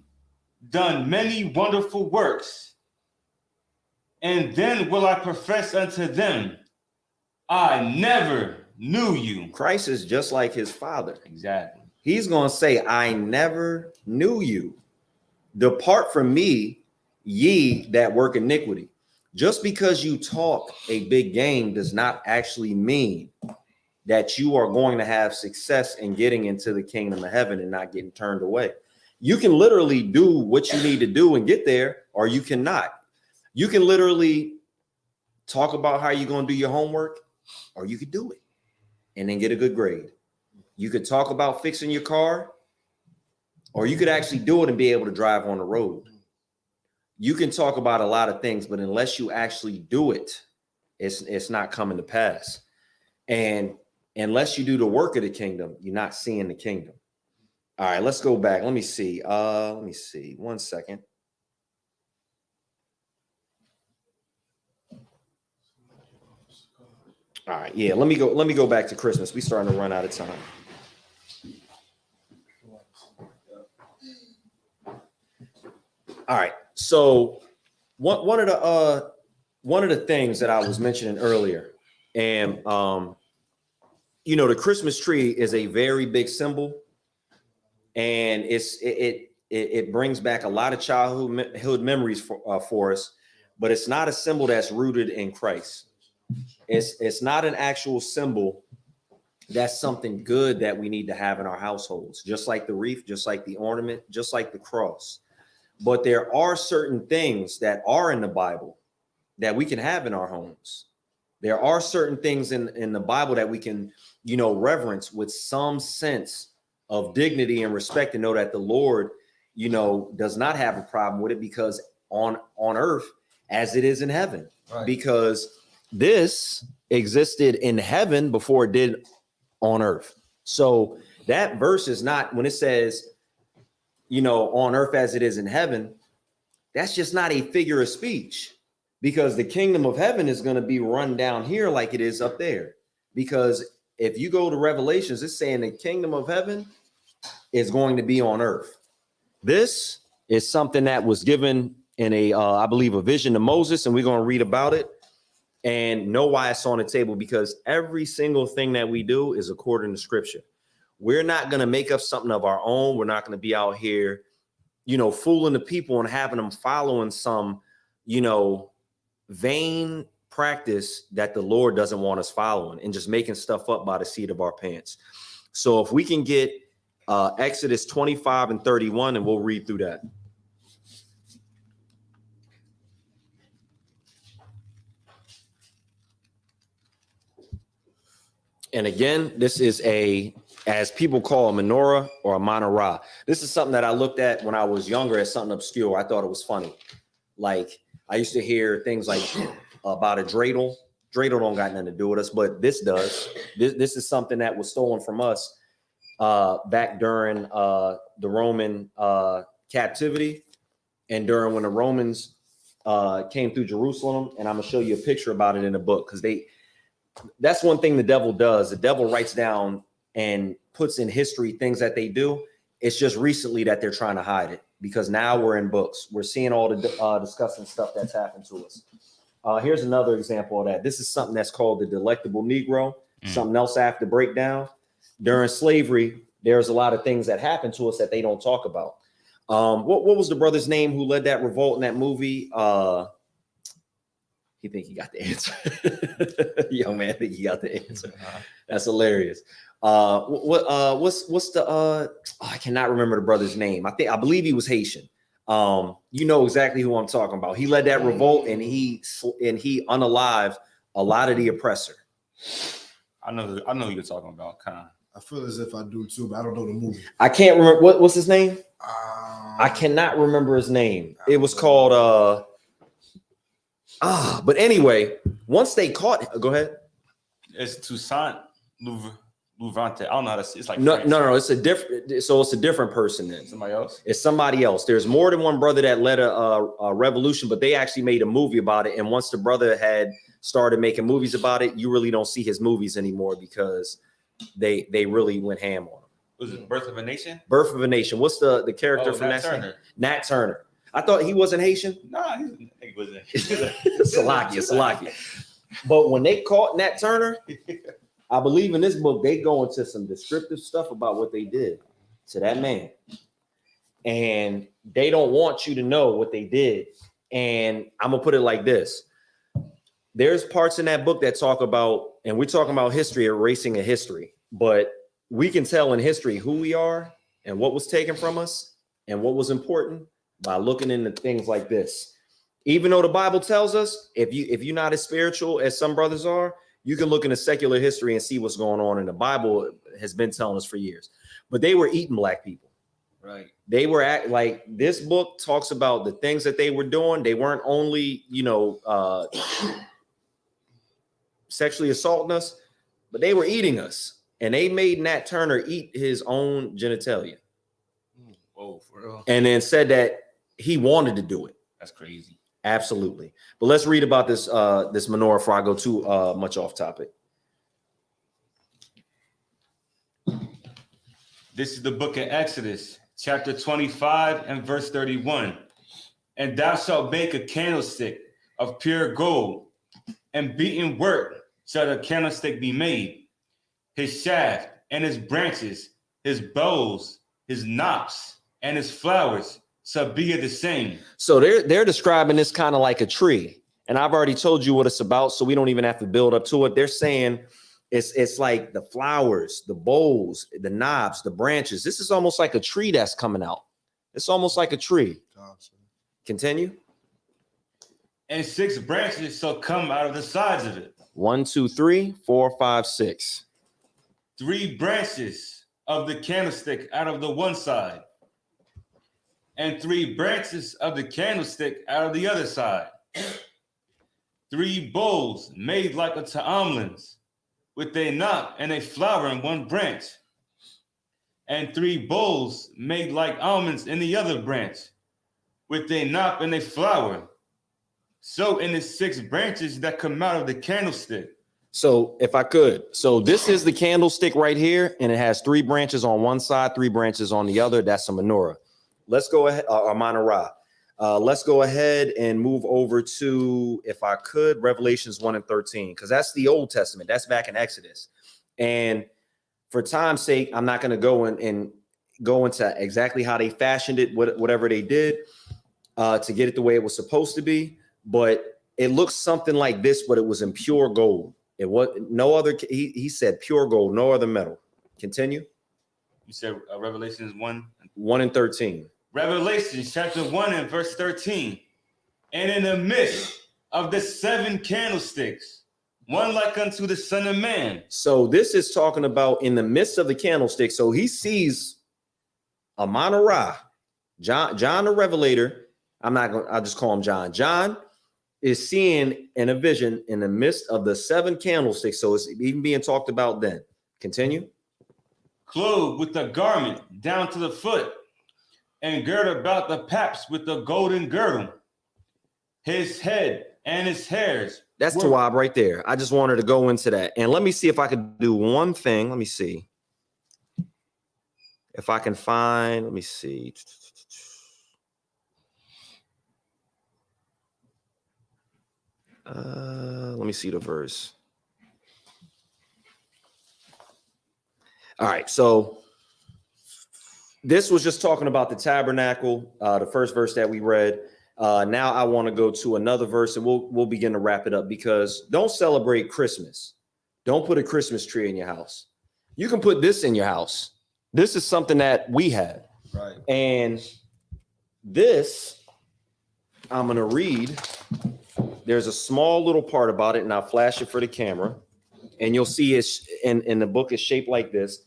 done many wonderful works. And then will I profess unto them, I never knew you. Christ is just like his Father. Exactly. He's going to say, I never knew you. Depart from me, ye that work iniquity. Just because you talk a big game does not actually mean that you are going to have success in getting into the kingdom of heaven and not getting turned away. You can literally do what you need to do and get there, or you cannot. You can literally talk about how you're going to do your homework or you could do it and then get a good grade. You could talk about fixing your car, or you could actually do it and be able to drive on the road. You can talk about a lot of things, but unless you actually do it, it's not coming to pass. And unless you do the work of the kingdom, you're not seeing the kingdom. All right, let's go back. Let me see. 1 second. All right, yeah, let me go back to Christmas. We're starting to run out of time. All right, so one of the things that I was mentioning earlier, and the Christmas tree is a very big symbol, and it brings back a lot of childhood memories for us, but it's not a symbol that's rooted in Christ. It's not an actual symbol that's something good that we need to have in our households, just like the wreath, just like the ornament, just like the cross. But there are certain things that are in the Bible that we can have in our homes. There are certain things in the Bible that we can, reverence with some sense of dignity and respect, and know that the Lord, does not have a problem with it, because on earth as it is in heaven, right. Because this existed in heaven before it did on earth. So that verse is not, when it says, on earth as it is in heaven, that's just not a figure of speech, because the kingdom of heaven is going to be run down here like it is up there. Because if you go to Revelations, it's saying the kingdom of heaven is going to be on earth. This is something that was given in I believe a vision to Moses, and we're going to read about it and know why it's on the table, because every single thing that we do is according to scripture. We're not going to make up something of our own. We're not going to be out here, fooling the people and having them following some, vain practice that the Lord doesn't want us following, and just making stuff up by the seat of our pants. So if we can get Exodus 25 and 31, and we'll read through that. And again, this is as people call a menorah or a menorah. This is something that I looked at when I was younger as something obscure. I thought it was funny. Like, I used to hear things like about a dreidel. Dreidel don't got nothing to do with us, but this does. This is something that was stolen from us back during the Roman captivity, and during when the Romans came through Jerusalem. And I'm gonna show you a picture about it in the book, because that's one thing the devil does. The devil writes down and puts in history things that they do. It's just recently that they're trying to hide it, because now we're in books. We're seeing all the disgusting stuff that's happened to us. Here's another example of that. This is something that's called the delectable Negro. Something else I have to break down. During slavery, there's a lot of things that happened to us that they don't talk about. What was the brother's name who led that revolt in that movie? He think he got the answer. Young man think he got the answer. That's hilarious. What's the I cannot remember the brother's name. I believe he was Haitian. You know exactly who I'm talking about. He led that revolt, and he unalived a lot of the oppressor. I know who you're talking about. I feel as if I do too, but I don't know the movie. I can't remember what's his name. I cannot remember his name. It was called but anyway, once they caught, go ahead. It's Toussaint Louverture. I don't know how to say. It's like no. It's a different person then. Somebody else. It's somebody else. There's more than one brother that led a revolution, but they actually made a movie about it. And once the brother had started making movies about it, you really don't see his movies anymore, because they really went ham on him. Was it Birth of a Nation? Birth of a Nation. What's the character from Nat that? Turner. Nat Turner. I thought he wasn't Haitian. No, he wasn't. Salakia. But when they caught Nat Turner, I believe in this book, they go into some descriptive stuff about what they did to that man. And they don't want you to know what they did. And I'm going to put it like this. There's parts in that book that talk about, and we're talking about history, erasing a history, but we can tell in history who we are and what was taken from us and what was important by looking into things like this. Even though the Bible tells us, if you're not as spiritual as some brothers are, You can look into secular history and see what's going on, and the Bible has been telling us for years. But they were eating black people. Right. They were like this book talks about the things that they were doing. They weren't only, sexually assaulting us, but they were eating us. And they made Nat Turner eat his own genitalia. Whoa, for real. And then said that he wanted to do it. That's crazy. Absolutely. But let's read about this this menorah before I go too much off topic. This is the book of Exodus, chapter 25 and verse 31. And thou shalt make a candlestick of pure gold, and beaten work shall the candlestick be made. His shaft and his branches, his bowls, his knops, and his flowers shall be of the same. So they're describing this kind of like a tree. And I've already told you what it's about, so we don't even have to build up to it. They're saying it's like the flowers, the bowls, the knobs, the branches. This is almost like a tree that's coming out. It's almost like a tree. Continue. And 6 branches shall come out of the sides of it. 1, 2, 3, 4, 5, 6. 3 branches of the candlestick out of the one side, and 3 branches of the candlestick out of the other side. 3 bowls made like unto almonds, with a knot and a flower in one branch, and 3 bowls made like almonds in the other branch, with a knot and a flower. So in the 6 branches that come out of the candlestick. So if I could, so this is the candlestick right here, and it has 3 branches on one side, 3 branches on the other. That's a menorah. Let's go ahead, or menorah. Let's go ahead and move over to, if I could, Revelations 1 and 13, because that's the Old Testament. That's back in Exodus. And for time's sake, I'm not going to go and go into exactly how they fashioned it, whatever they did to get it the way it was supposed to be. But it looks something like this, but it was in pure gold. It was no other. He said pure gold, no other metal. Continue. You said Revelations 1 and 13. Revelation chapter 1 and verse 13. And in the midst of the 7 candlesticks, one like unto the Son of Man. So this is talking about in the midst of the candlestick. So he sees a menorah. John the Revelator. I'll just call him John. John is seeing in a vision in the midst of the 7 candlesticks. So it's even being talked about then. Continue. Clothed with a garment down to the foot, and gird about the paps with the golden girdle. His head and his hairs. That's Tawab right there. I just wanted to go into that. And let me see if I could do one thing. Let me see. If I can find, let me see. Let me see the verse. All right, so this was just talking about the tabernacle, the first verse that we read. Now I want to go to another verse, and we'll begin to wrap it up, because don't celebrate Christmas. Don't put a Christmas tree in your house. You can put this in your house. This is something that we had. Right. And this, I'm going to read. There's a small little part about it, and I'll flash it for the camera. And you'll see it in the book is shaped like this.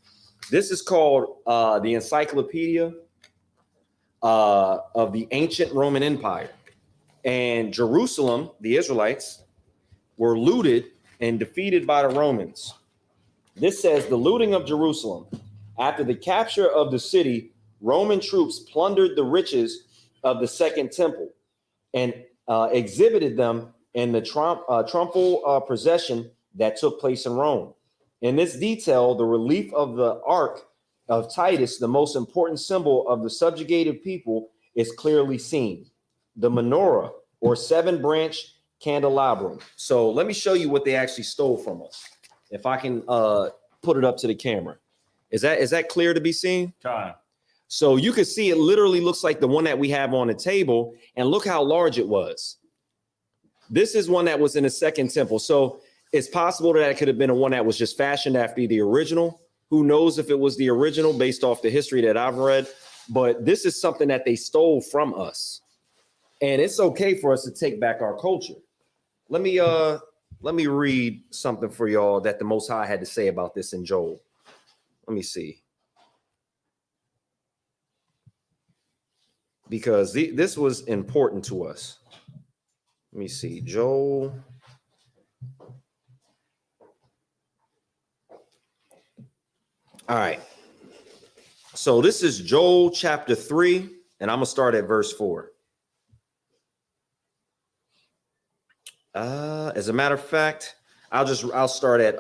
This is called the Encyclopedia of the Ancient Roman Empire. And Jerusalem, the Israelites, were looted and defeated by the Romans. This says the looting of Jerusalem. After the capture of the city, Roman troops plundered the riches of the Second Temple and exhibited them in the triumphal procession that took place in Rome. In this detail, the relief of the Ark of Titus, the most important symbol of the subjugated people, is clearly seen. The menorah, or 7-branch candelabrum. So let me show you what they actually stole from us. If I can put it up to the camera. Is that clear to be seen? Time. So you can see it literally looks like the one that we have on the table, and look how large it was. This is one that was in the Second Temple. So it's possible that it could have been a one that was just fashioned after the original. Who knows if it was the original based off the history that I've read, but this is something that they stole from us. And it's okay for us to take back our culture. Let me let me read something for y'all that the Most High had to say about this in Joel. Let me see. Because this was important to us. Let me see. Joel. All right. So this is Joel chapter 3, and I'm going to start at verse 4. As a matter of fact, I'll start at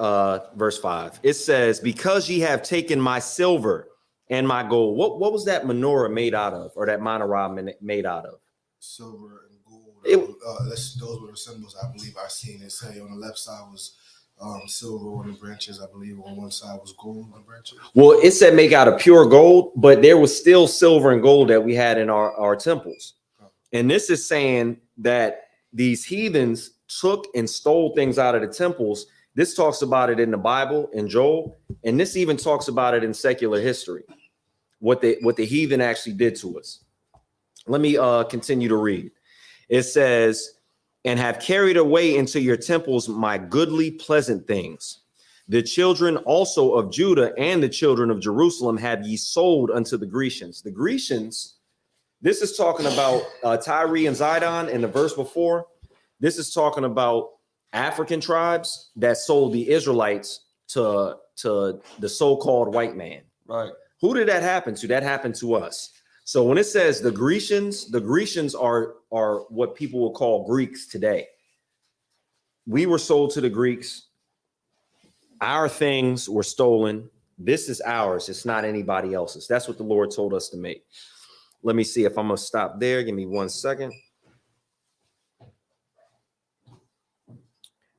verse 5. It says, because ye have taken my silver and my gold. What was that menorah made out of, or that menorah made out of? Silver and gold. Those were the symbols I believe I seen it say. On the left side was silver on the branches. I believe on one side was gold on the branches. Well, it said make out of pure gold, but there was still silver and gold that we had in our temples. And this is saying that these heathens took and stole things out of the temples. This talks about it in the Bible in Joel, and this even talks about it in secular history, what the heathen actually did to us. Let me continue to read. It says, and have carried away into your temples my goodly pleasant things. The children also of Judah and the children of Jerusalem have ye sold unto the Grecians. The Grecians, this is talking about Tyre and Zidon in the verse before. This is talking about African tribes that sold the Israelites to the so-called white man. Right. Who did that happen to? That happened to us. So when it says the Grecians are what people will call Greeks today. We were sold to the Greeks. Our things were stolen. This is ours. It's not anybody else's. That's what the Lord told us to make. Let me see if I'm going to stop there. Give me 1 second.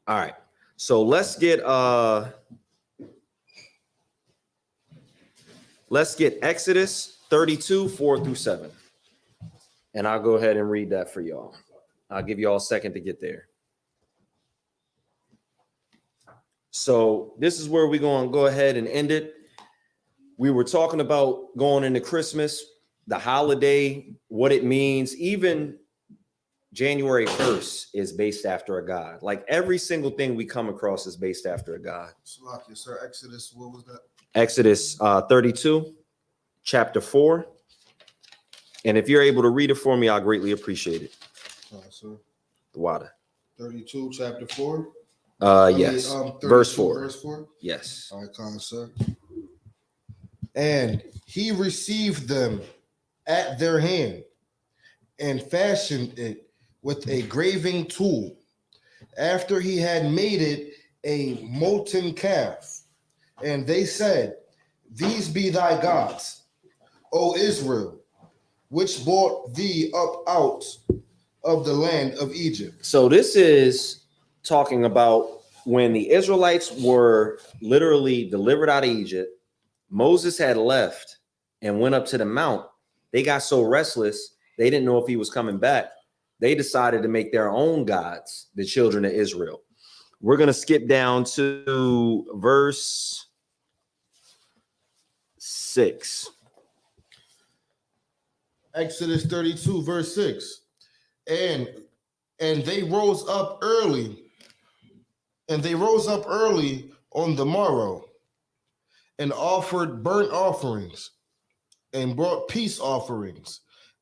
All right. So let's get Exodus 32, 4 through 7. And I'll go ahead and read that for y'all. I'll give y'all a second to get there. So this is where we're going to go ahead and end it. We were talking about going into Christmas, the holiday, what it means. Even January 1st is based after a God. Like every single thing we come across is based after a God. Salakia, sir. Exodus, what was that? Exodus 32, chapter 4. And if you're able to read it for me, I'll greatly appreciate it. Sir. The water. 32, chapter 4. Yes. 32, verse 4. Verse 4. Yes. All right, sir. And he received them at their hand and fashioned it with a graving tool, after he had made it a molten calf. And they said, these be thy gods, O Israel, which brought thee up out of the land of Egypt. So this is talking about when the Israelites were literally delivered out of Egypt. Moses had left and went up to the mount. They got so restless, they didn't know if he was coming back. They decided to make their own gods, the children of Israel. We're going to skip down to verse 6. Exodus 32, verse 6. And they rose up early, on the morrow, and offered burnt offerings, and brought peace offerings.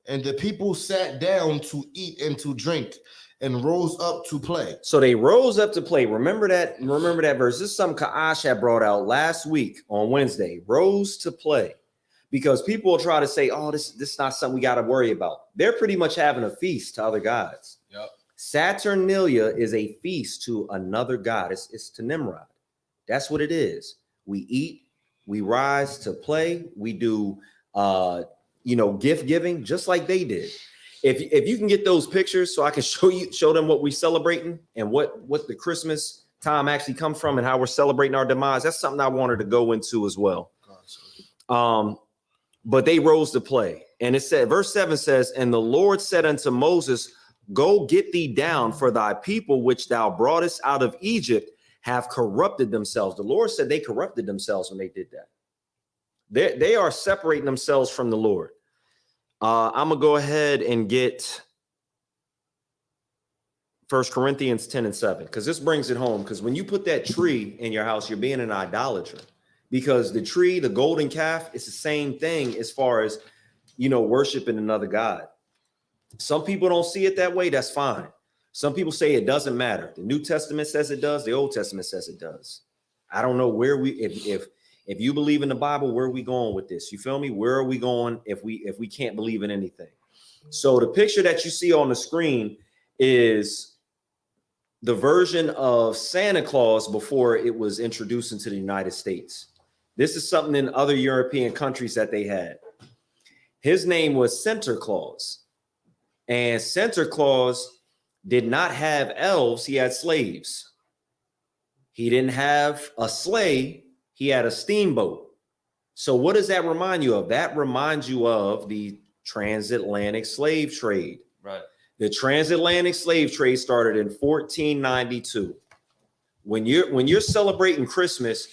And the people sat down to eat and to drink, and rose up to play. So they rose up to play. Remember that verse. This is something Ka'ash had brought out last week on Wednesday. Rose to play. Because people will try to say, oh, this is not something we got to worry about. They're pretty much having a feast to other gods. Yep. Saturnalia is a feast to another god. It's to Nimrod. That's what it is. We eat, we rise to play, we do gift giving, just like they did. If you can get those pictures so I can show them what we're celebrating and what the Christmas time actually comes from and how we're celebrating our demise, that's something I wanted to go into as well. But they rose to play. And it said, verse 7 says, and the Lord said unto Moses, go get thee down, for thy people which thou broughtest out of Egypt have corrupted themselves. The Lord said they corrupted themselves when they did that. They are separating themselves from the Lord. I'm going to go ahead and get 1 Corinthians 10:7, because this brings it home. Because when you put that tree in your house, you're being an idolater. Because the tree, the golden calf, it's the same thing as far as, worshiping another god. Some people don't see it that way. That's fine. Some people say it doesn't matter. The New Testament says it does. The Old Testament says it does. I don't know where if you believe in the Bible, where are we going with this? You feel me? Where are we going if we can't believe in anything? So the picture that you see on the screen is the version of Santa Claus before it was introduced into the United States. This is something in other European countries that they had. His name was Santa Claus. And Santa Claus did not have elves, he had slaves. He didn't have a sleigh, he had a steamboat. So what does that remind you of? That reminds you of the transatlantic slave trade. Right. The transatlantic slave trade started in 1492. When you're celebrating Christmas,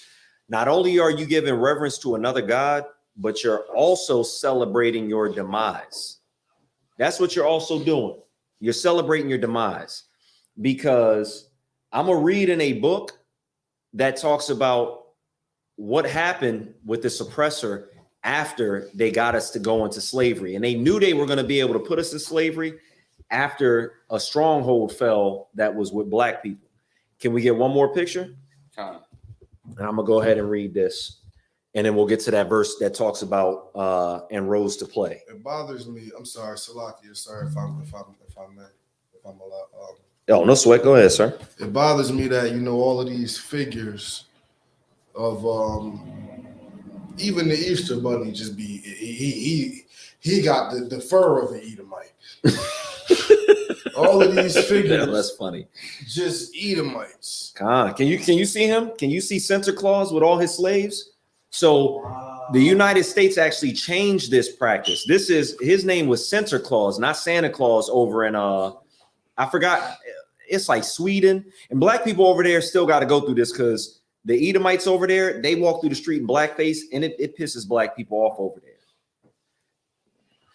not only are you giving reverence to another god, but you're also celebrating your demise. That's what you're also doing. You're celebrating your demise, because I'm going to read in a book that talks about what happened with the suppressor after they got us to go into slavery. And they knew they were going to be able to put us in slavery after a stronghold fell that was with black people. Can we get one more picture? Time. And I'm going to go ahead and read this. And then we'll get to that verse that talks about and rose to play. It bothers me. I'm sorry, Salakia. Sorry if I'm allowed. Oh, no sweat. Go ahead, sir. It bothers me that all of these figures of even the Easter Bunny just be he got the fur of an Edomite. All of these figures. Yeah, that's funny. Just Edomites. Can you see him? Can you see Santa Claus with all his slaves? So the United States actually changed this practice. His name was Santa Claus, not Santa Claus, over in I forgot, it's like Sweden. And black people over there still got to go through this, because the Edomites over there, they walk through the street in blackface, and it pisses black people off over there.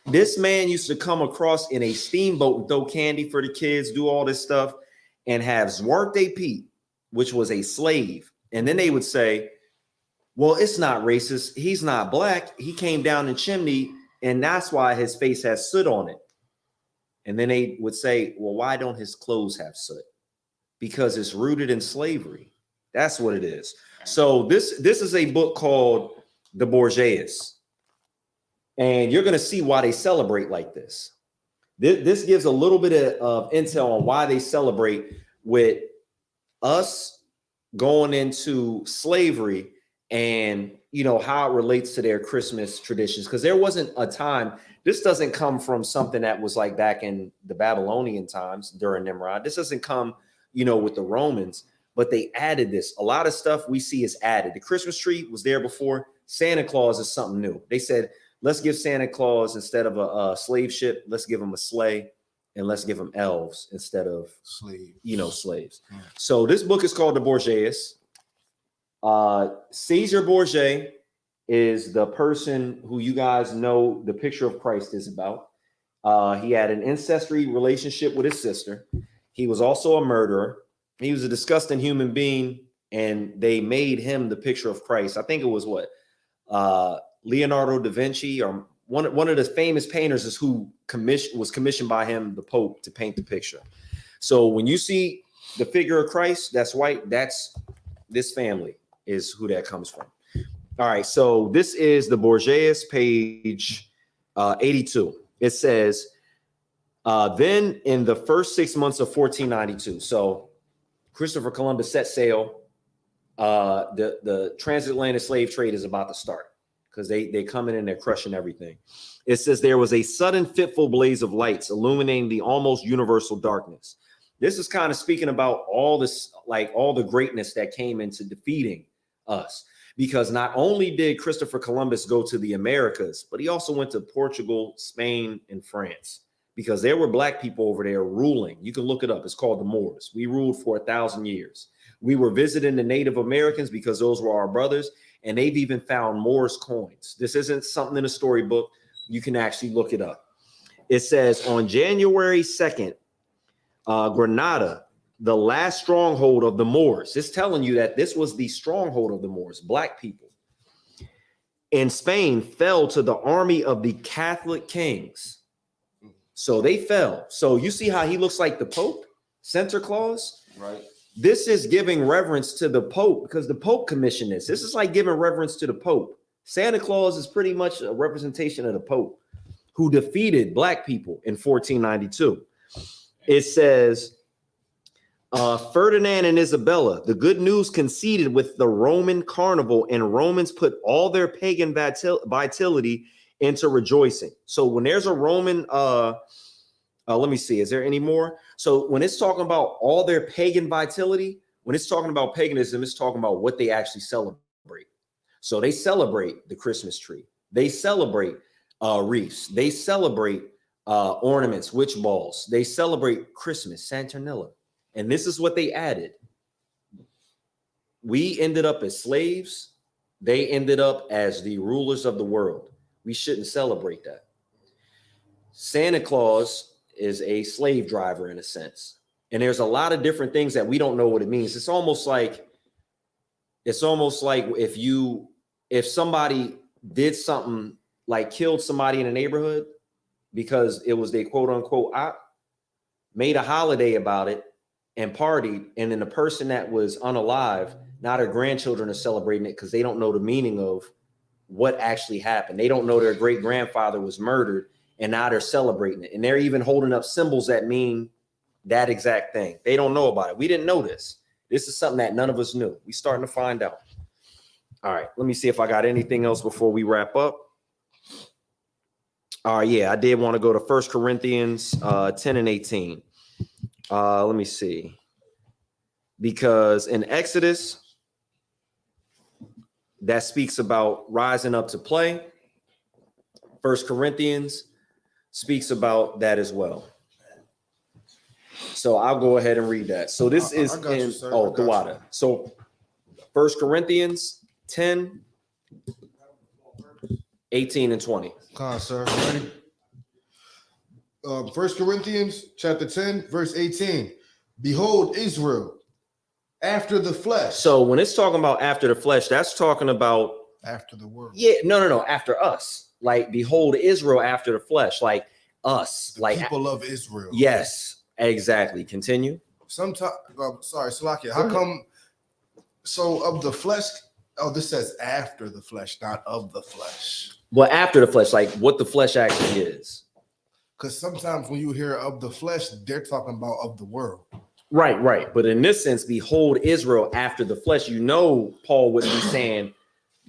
This man used to come across in a steamboat and throw candy for the kids, do all this stuff, and have Zwarte Piet, which was a slave. And then they would say, well, it's not racist. He's not black. He came down the chimney, and that's why his face has soot on it. And then they would say, well, why don't his clothes have soot? Because it's rooted in slavery. That's what it is. So this is a book called The Borgias. And you're going to see why they celebrate like this. This gives a little bit of intel on why they celebrate with us going into slavery, and how it relates to their Christmas traditions. Because there wasn't a time, this doesn't come from something that was like back in the Babylonian times during Nimrod. This doesn't come, with the Romans, but they added this. A lot of stuff we see is added. The Christmas tree was there before. Santa Claus is something new. They said, let's give Santa Claus, instead of a slave ship, let's give him a sleigh, and let's give him elves instead of slaves. So this book is called The Borgias. Caesar Borgia is the person who you guys know the picture of Christ is about. He had an ancestry relationship with his sister. He was also a murderer. He was a disgusting human being, and they made him the picture of Christ. I think it was Leonardo da Vinci, or one of the famous painters, is who was commissioned by him, the Pope, to paint the picture. So when you see the figure of Christ that's white, that's this family is who that comes from. All right, so this is the Borgias, page 82. It says, then in the first 6 months of 1492, so Christopher Columbus set sail. The transatlantic slave trade is about to start, because they come in and they're crushing everything. It says there was a sudden fitful blaze of lights illuminating the almost universal darkness. This is kind of speaking about all this, like all the greatness that came into defeating us, because not only did Christopher Columbus go to the Americas, but he also went to Portugal, Spain, and France, because there were black people over there ruling. You can look it up. It's called the Moors. We ruled for 1,000 years. We were visiting the Native Americans because those were our brothers, and they've even found Moors coins. This isn't something in a storybook. You can actually look it up. It says on January 2nd Granada, the last stronghold of the Moors. It's telling you that this was the stronghold of the Moors, black people. In Spain, fell to the army of the Catholic kings. So they fell. So you see how he looks like the Pope, Santa Claus? Right. This is giving reverence to the Pope because the Pope commissioned this. This is like giving reverence to the Pope. Santa Claus is pretty much a representation of the Pope who defeated black people in 1492. It says, Ferdinand and Isabella, the good news conceded with the Roman carnival, and Romans put all their pagan vitality into rejoicing. So when there's a Roman, let me see, is there any more? So when it's talking about all their pagan vitality, when it's talking about paganism, it's talking about what they actually celebrate. So they celebrate the Christmas tree. They celebrate wreaths. They celebrate ornaments, witch balls. They celebrate Christmas, Saturnalia. And this is what they added. We ended up as slaves. They ended up as the rulers of the world. We shouldn't celebrate that. Santa Claus is a slave driver in a sense. And there's a lot of different things that we don't know what it means. It's almost like if somebody did something like killed somebody in a neighborhood because it was their quote unquote op, made a holiday about it and partied, and then the person that was unalive, now their grandchildren are celebrating it because they don't know the meaning of what actually happened. They don't know their great grandfather was murdered, and now they're celebrating it. And they're even holding up symbols that mean that exact thing. They don't know about it. We didn't know this. This is something that none of us knew. We're starting to find out. All right, let me see if I got anything else before we wrap up. Yeah, I did want to go to 1 Corinthians 10 and 18. Let me see. Because in Exodus, that speaks about rising up to play. 1 Corinthians speaks about that as well. So I'll go ahead and read that. So this is in Dawada. So 1 Corinthians 10, 18 and 20. Come on, sir. Ready? 1 Corinthians chapter 10, verse 18. Behold, Israel, after the flesh. So when it's talking about after the flesh, that's talking about after the world. Yeah, no, after us. Like, behold, Israel after the flesh, like us, The like people of Israel. Yes, exactly. Continue. Sometimes, sorry, Salakia. How come? So of the flesh. Oh, this says after the flesh, not of the flesh. Well, after the flesh, like what the flesh actually is. Because sometimes when you hear of the flesh, they're talking about of the world. Right. But in this sense, behold Israel after the flesh. You know, Paul would be saying,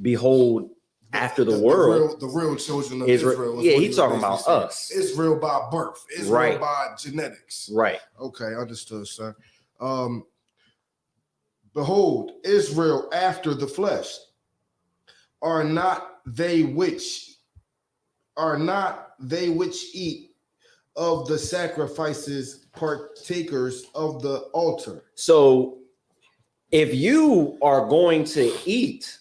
behold after the world. The real children of Israel. Yeah, he's talking about us. Israel by birth. Israel by genetics. Right. Okay, understood, sir. Behold, Israel after the flesh. Are not they which eat of the sacrifices, partakers of the altar. So if you are going to eat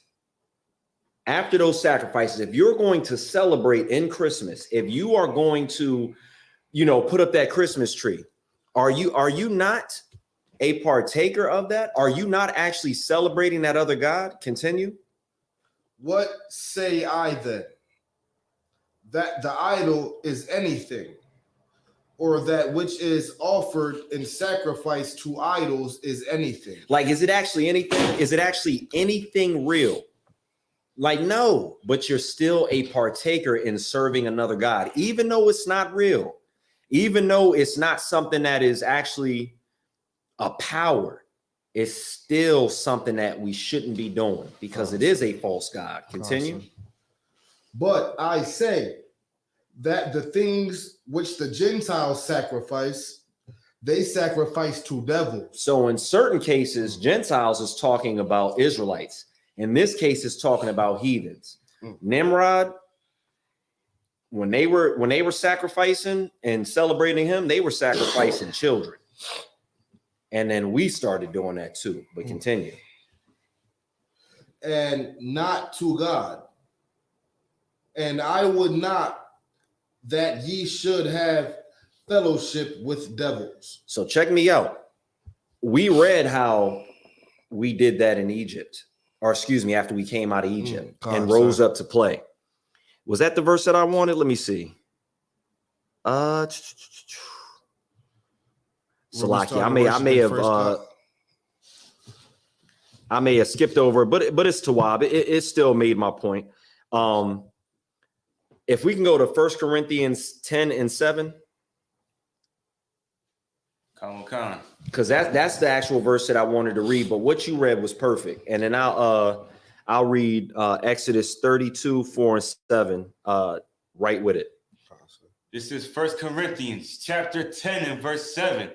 after those sacrifices, if you're going to celebrate in Christmas, if you are going to, put up that Christmas tree, are you not a partaker of that? Are you not actually celebrating that other God? Continue. What say I then? That the idol is anything, or that which is offered in sacrifice to idols is anything. Like, is it actually anything? Is it actually anything real? Like, no, but you're still a partaker in serving another God, even though it's not real, even though it's not something that is actually a power. It's still something that we shouldn't be doing because it is a false God. Continue. Awesome. But I say that the things which the Gentiles sacrifice, they sacrifice to devils. So in certain cases, Gentiles is talking about Israelites. In this case, it's talking about heathens. Nimrod, when they were sacrificing and celebrating him, they were sacrificing children. And then we started doing that too, but continue. And not to God. And I would not that ye should have fellowship with devils. So check me out. We read how we did that in Egypt, or excuse me, after we came out of Egypt and rose up to play. Was that the verse that I wanted? Let me see. Salaki, I may have skipped over, but it's Tawab. It still made my point. If we can go to 1 Corinthians 10 and 7. Because that's the actual verse that I wanted to read, but what you read was perfect. And then I'll read Exodus 32, 4 and 7 right with it. This is 1 Corinthians chapter 10 and verse 7.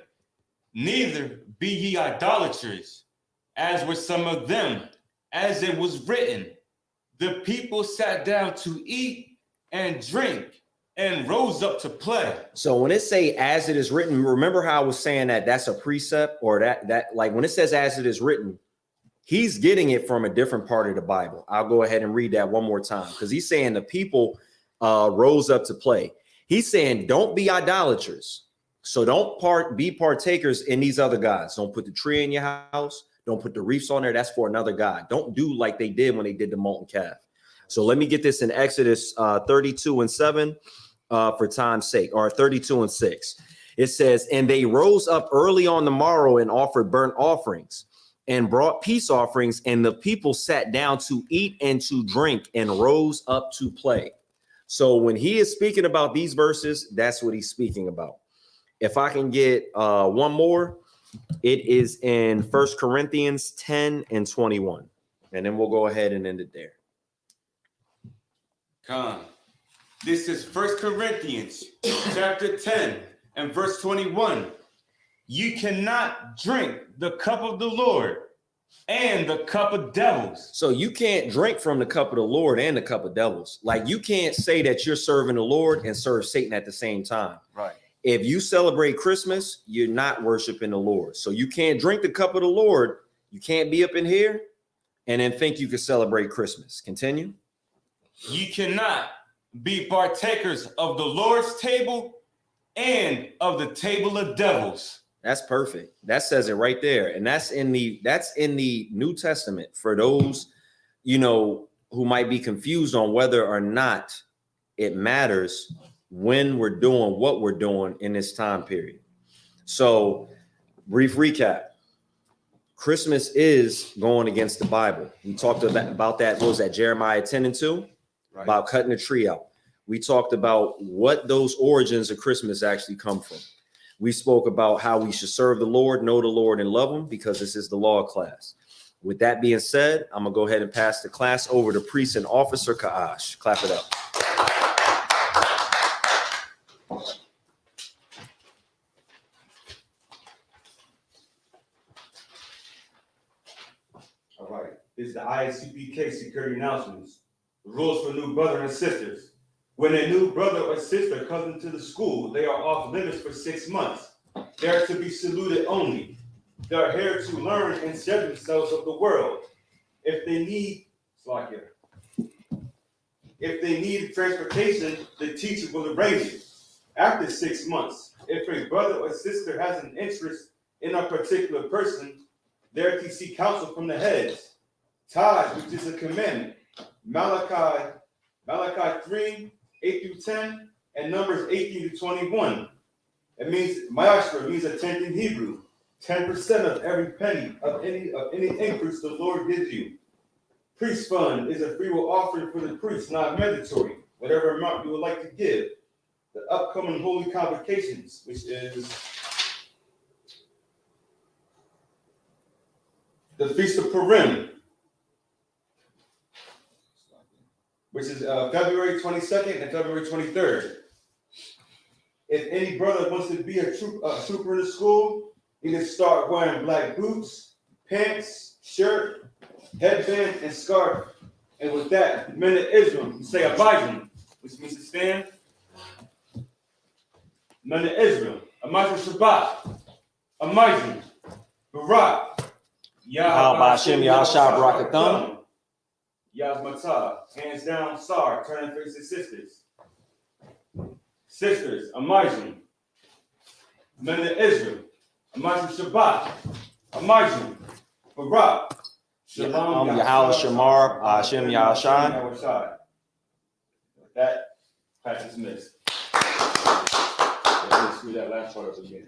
Neither be ye idolaters, as were some of them, as it was written, the people sat down to eat and drink and rose up to play. So when it say as it is written, remember how I was saying that that's a precept, or that like when it says as it is written, he's getting it from a different part of the Bible. I'll go ahead and read that one more time, because he's saying the people rose up to play. He's saying don't be idolaters. So don't be partakers in these other gods. Don't put the tree in your house. Don't put the reefs on there. That's for another god. Don't do like they did when they did the molten calf. So let me get this in Exodus 32 and 7 for time's sake, or 32 and 6. It says, and they rose up early on the morrow and offered burnt offerings and brought peace offerings, and the people sat down to eat and to drink and rose up to play. So when he is speaking about these verses, that's what he's speaking about. If I can get one more, it is in 1 Corinthians 10 and 21. And then we'll go ahead and end it there. This is 1 Corinthians chapter 10 and verse 21. You cannot drink the cup of the Lord and the cup of devils. So you can't drink from the cup of the Lord and the cup of devils. Like you can't say that you're serving the Lord and serve Satan at the same time. Right. If you celebrate Christmas, you're not worshiping the Lord. So you can't drink the cup of the Lord. You can't be up in here and then think you can celebrate Christmas. Continue. You cannot be partakers of the Lord's table and of the table of devils. That's perfect. That says it right there. And that's in the New Testament for those, who might be confused on whether or not it matters when we're doing what we're doing in this time period. So, brief recap. Christmas is going against the Bible. We talked about that. What was that? Jeremiah 10 and 2? Right. About cutting the tree out. We talked about what those origins of Christmas actually come from. We spoke about how we should serve the Lord, know the Lord, and love him, because this is the law class. With that being said, I'm going to go ahead and pass the class over to Priest and Officer Kaash. Clap it up. All right. This is the ISUPK security announcements. The rules for new brother and sisters. When a new brother or sister comes into the school, they are off limits for 6 months. They are to be saluted only. They are here to learn and set themselves of the world. If they need transportation, the teacher will arrange it. After 6 months, if a brother or sister has an interest in a particular person, they are to seek counsel from the heads. Tithe, which is a commandment. Malachi 3, 8 through 10, and Numbers 18 to 21. It means Ma'ashra means a tenth in Hebrew. 10% of every penny of any increase the Lord gives you. Priest fund is a free will offering for the priest, not mandatory. Whatever amount you would like to give. The upcoming holy convocations, which is the Feast of Purim, which is February 22nd and February 23rd. If any brother wants to be a trooper in the school, he can start wearing black boots, pants, shirt, headband, and scarf. And with that, the men of Israel say Abijam, which means to stand. Men of Israel, Amazon Shabbat, Amazon, Barak, Yahbashim, Yahshua Barakatham. Yazmatah, hands down, Sar, turn and face the sisters. Sisters, Amazon, men of Israel, Amashim Shabbat, Amashim, Barak, Shalom, Yahweh Shamar, Hashem Yahshai. Yahshai. With that, class dismissed. Screw that last part up again.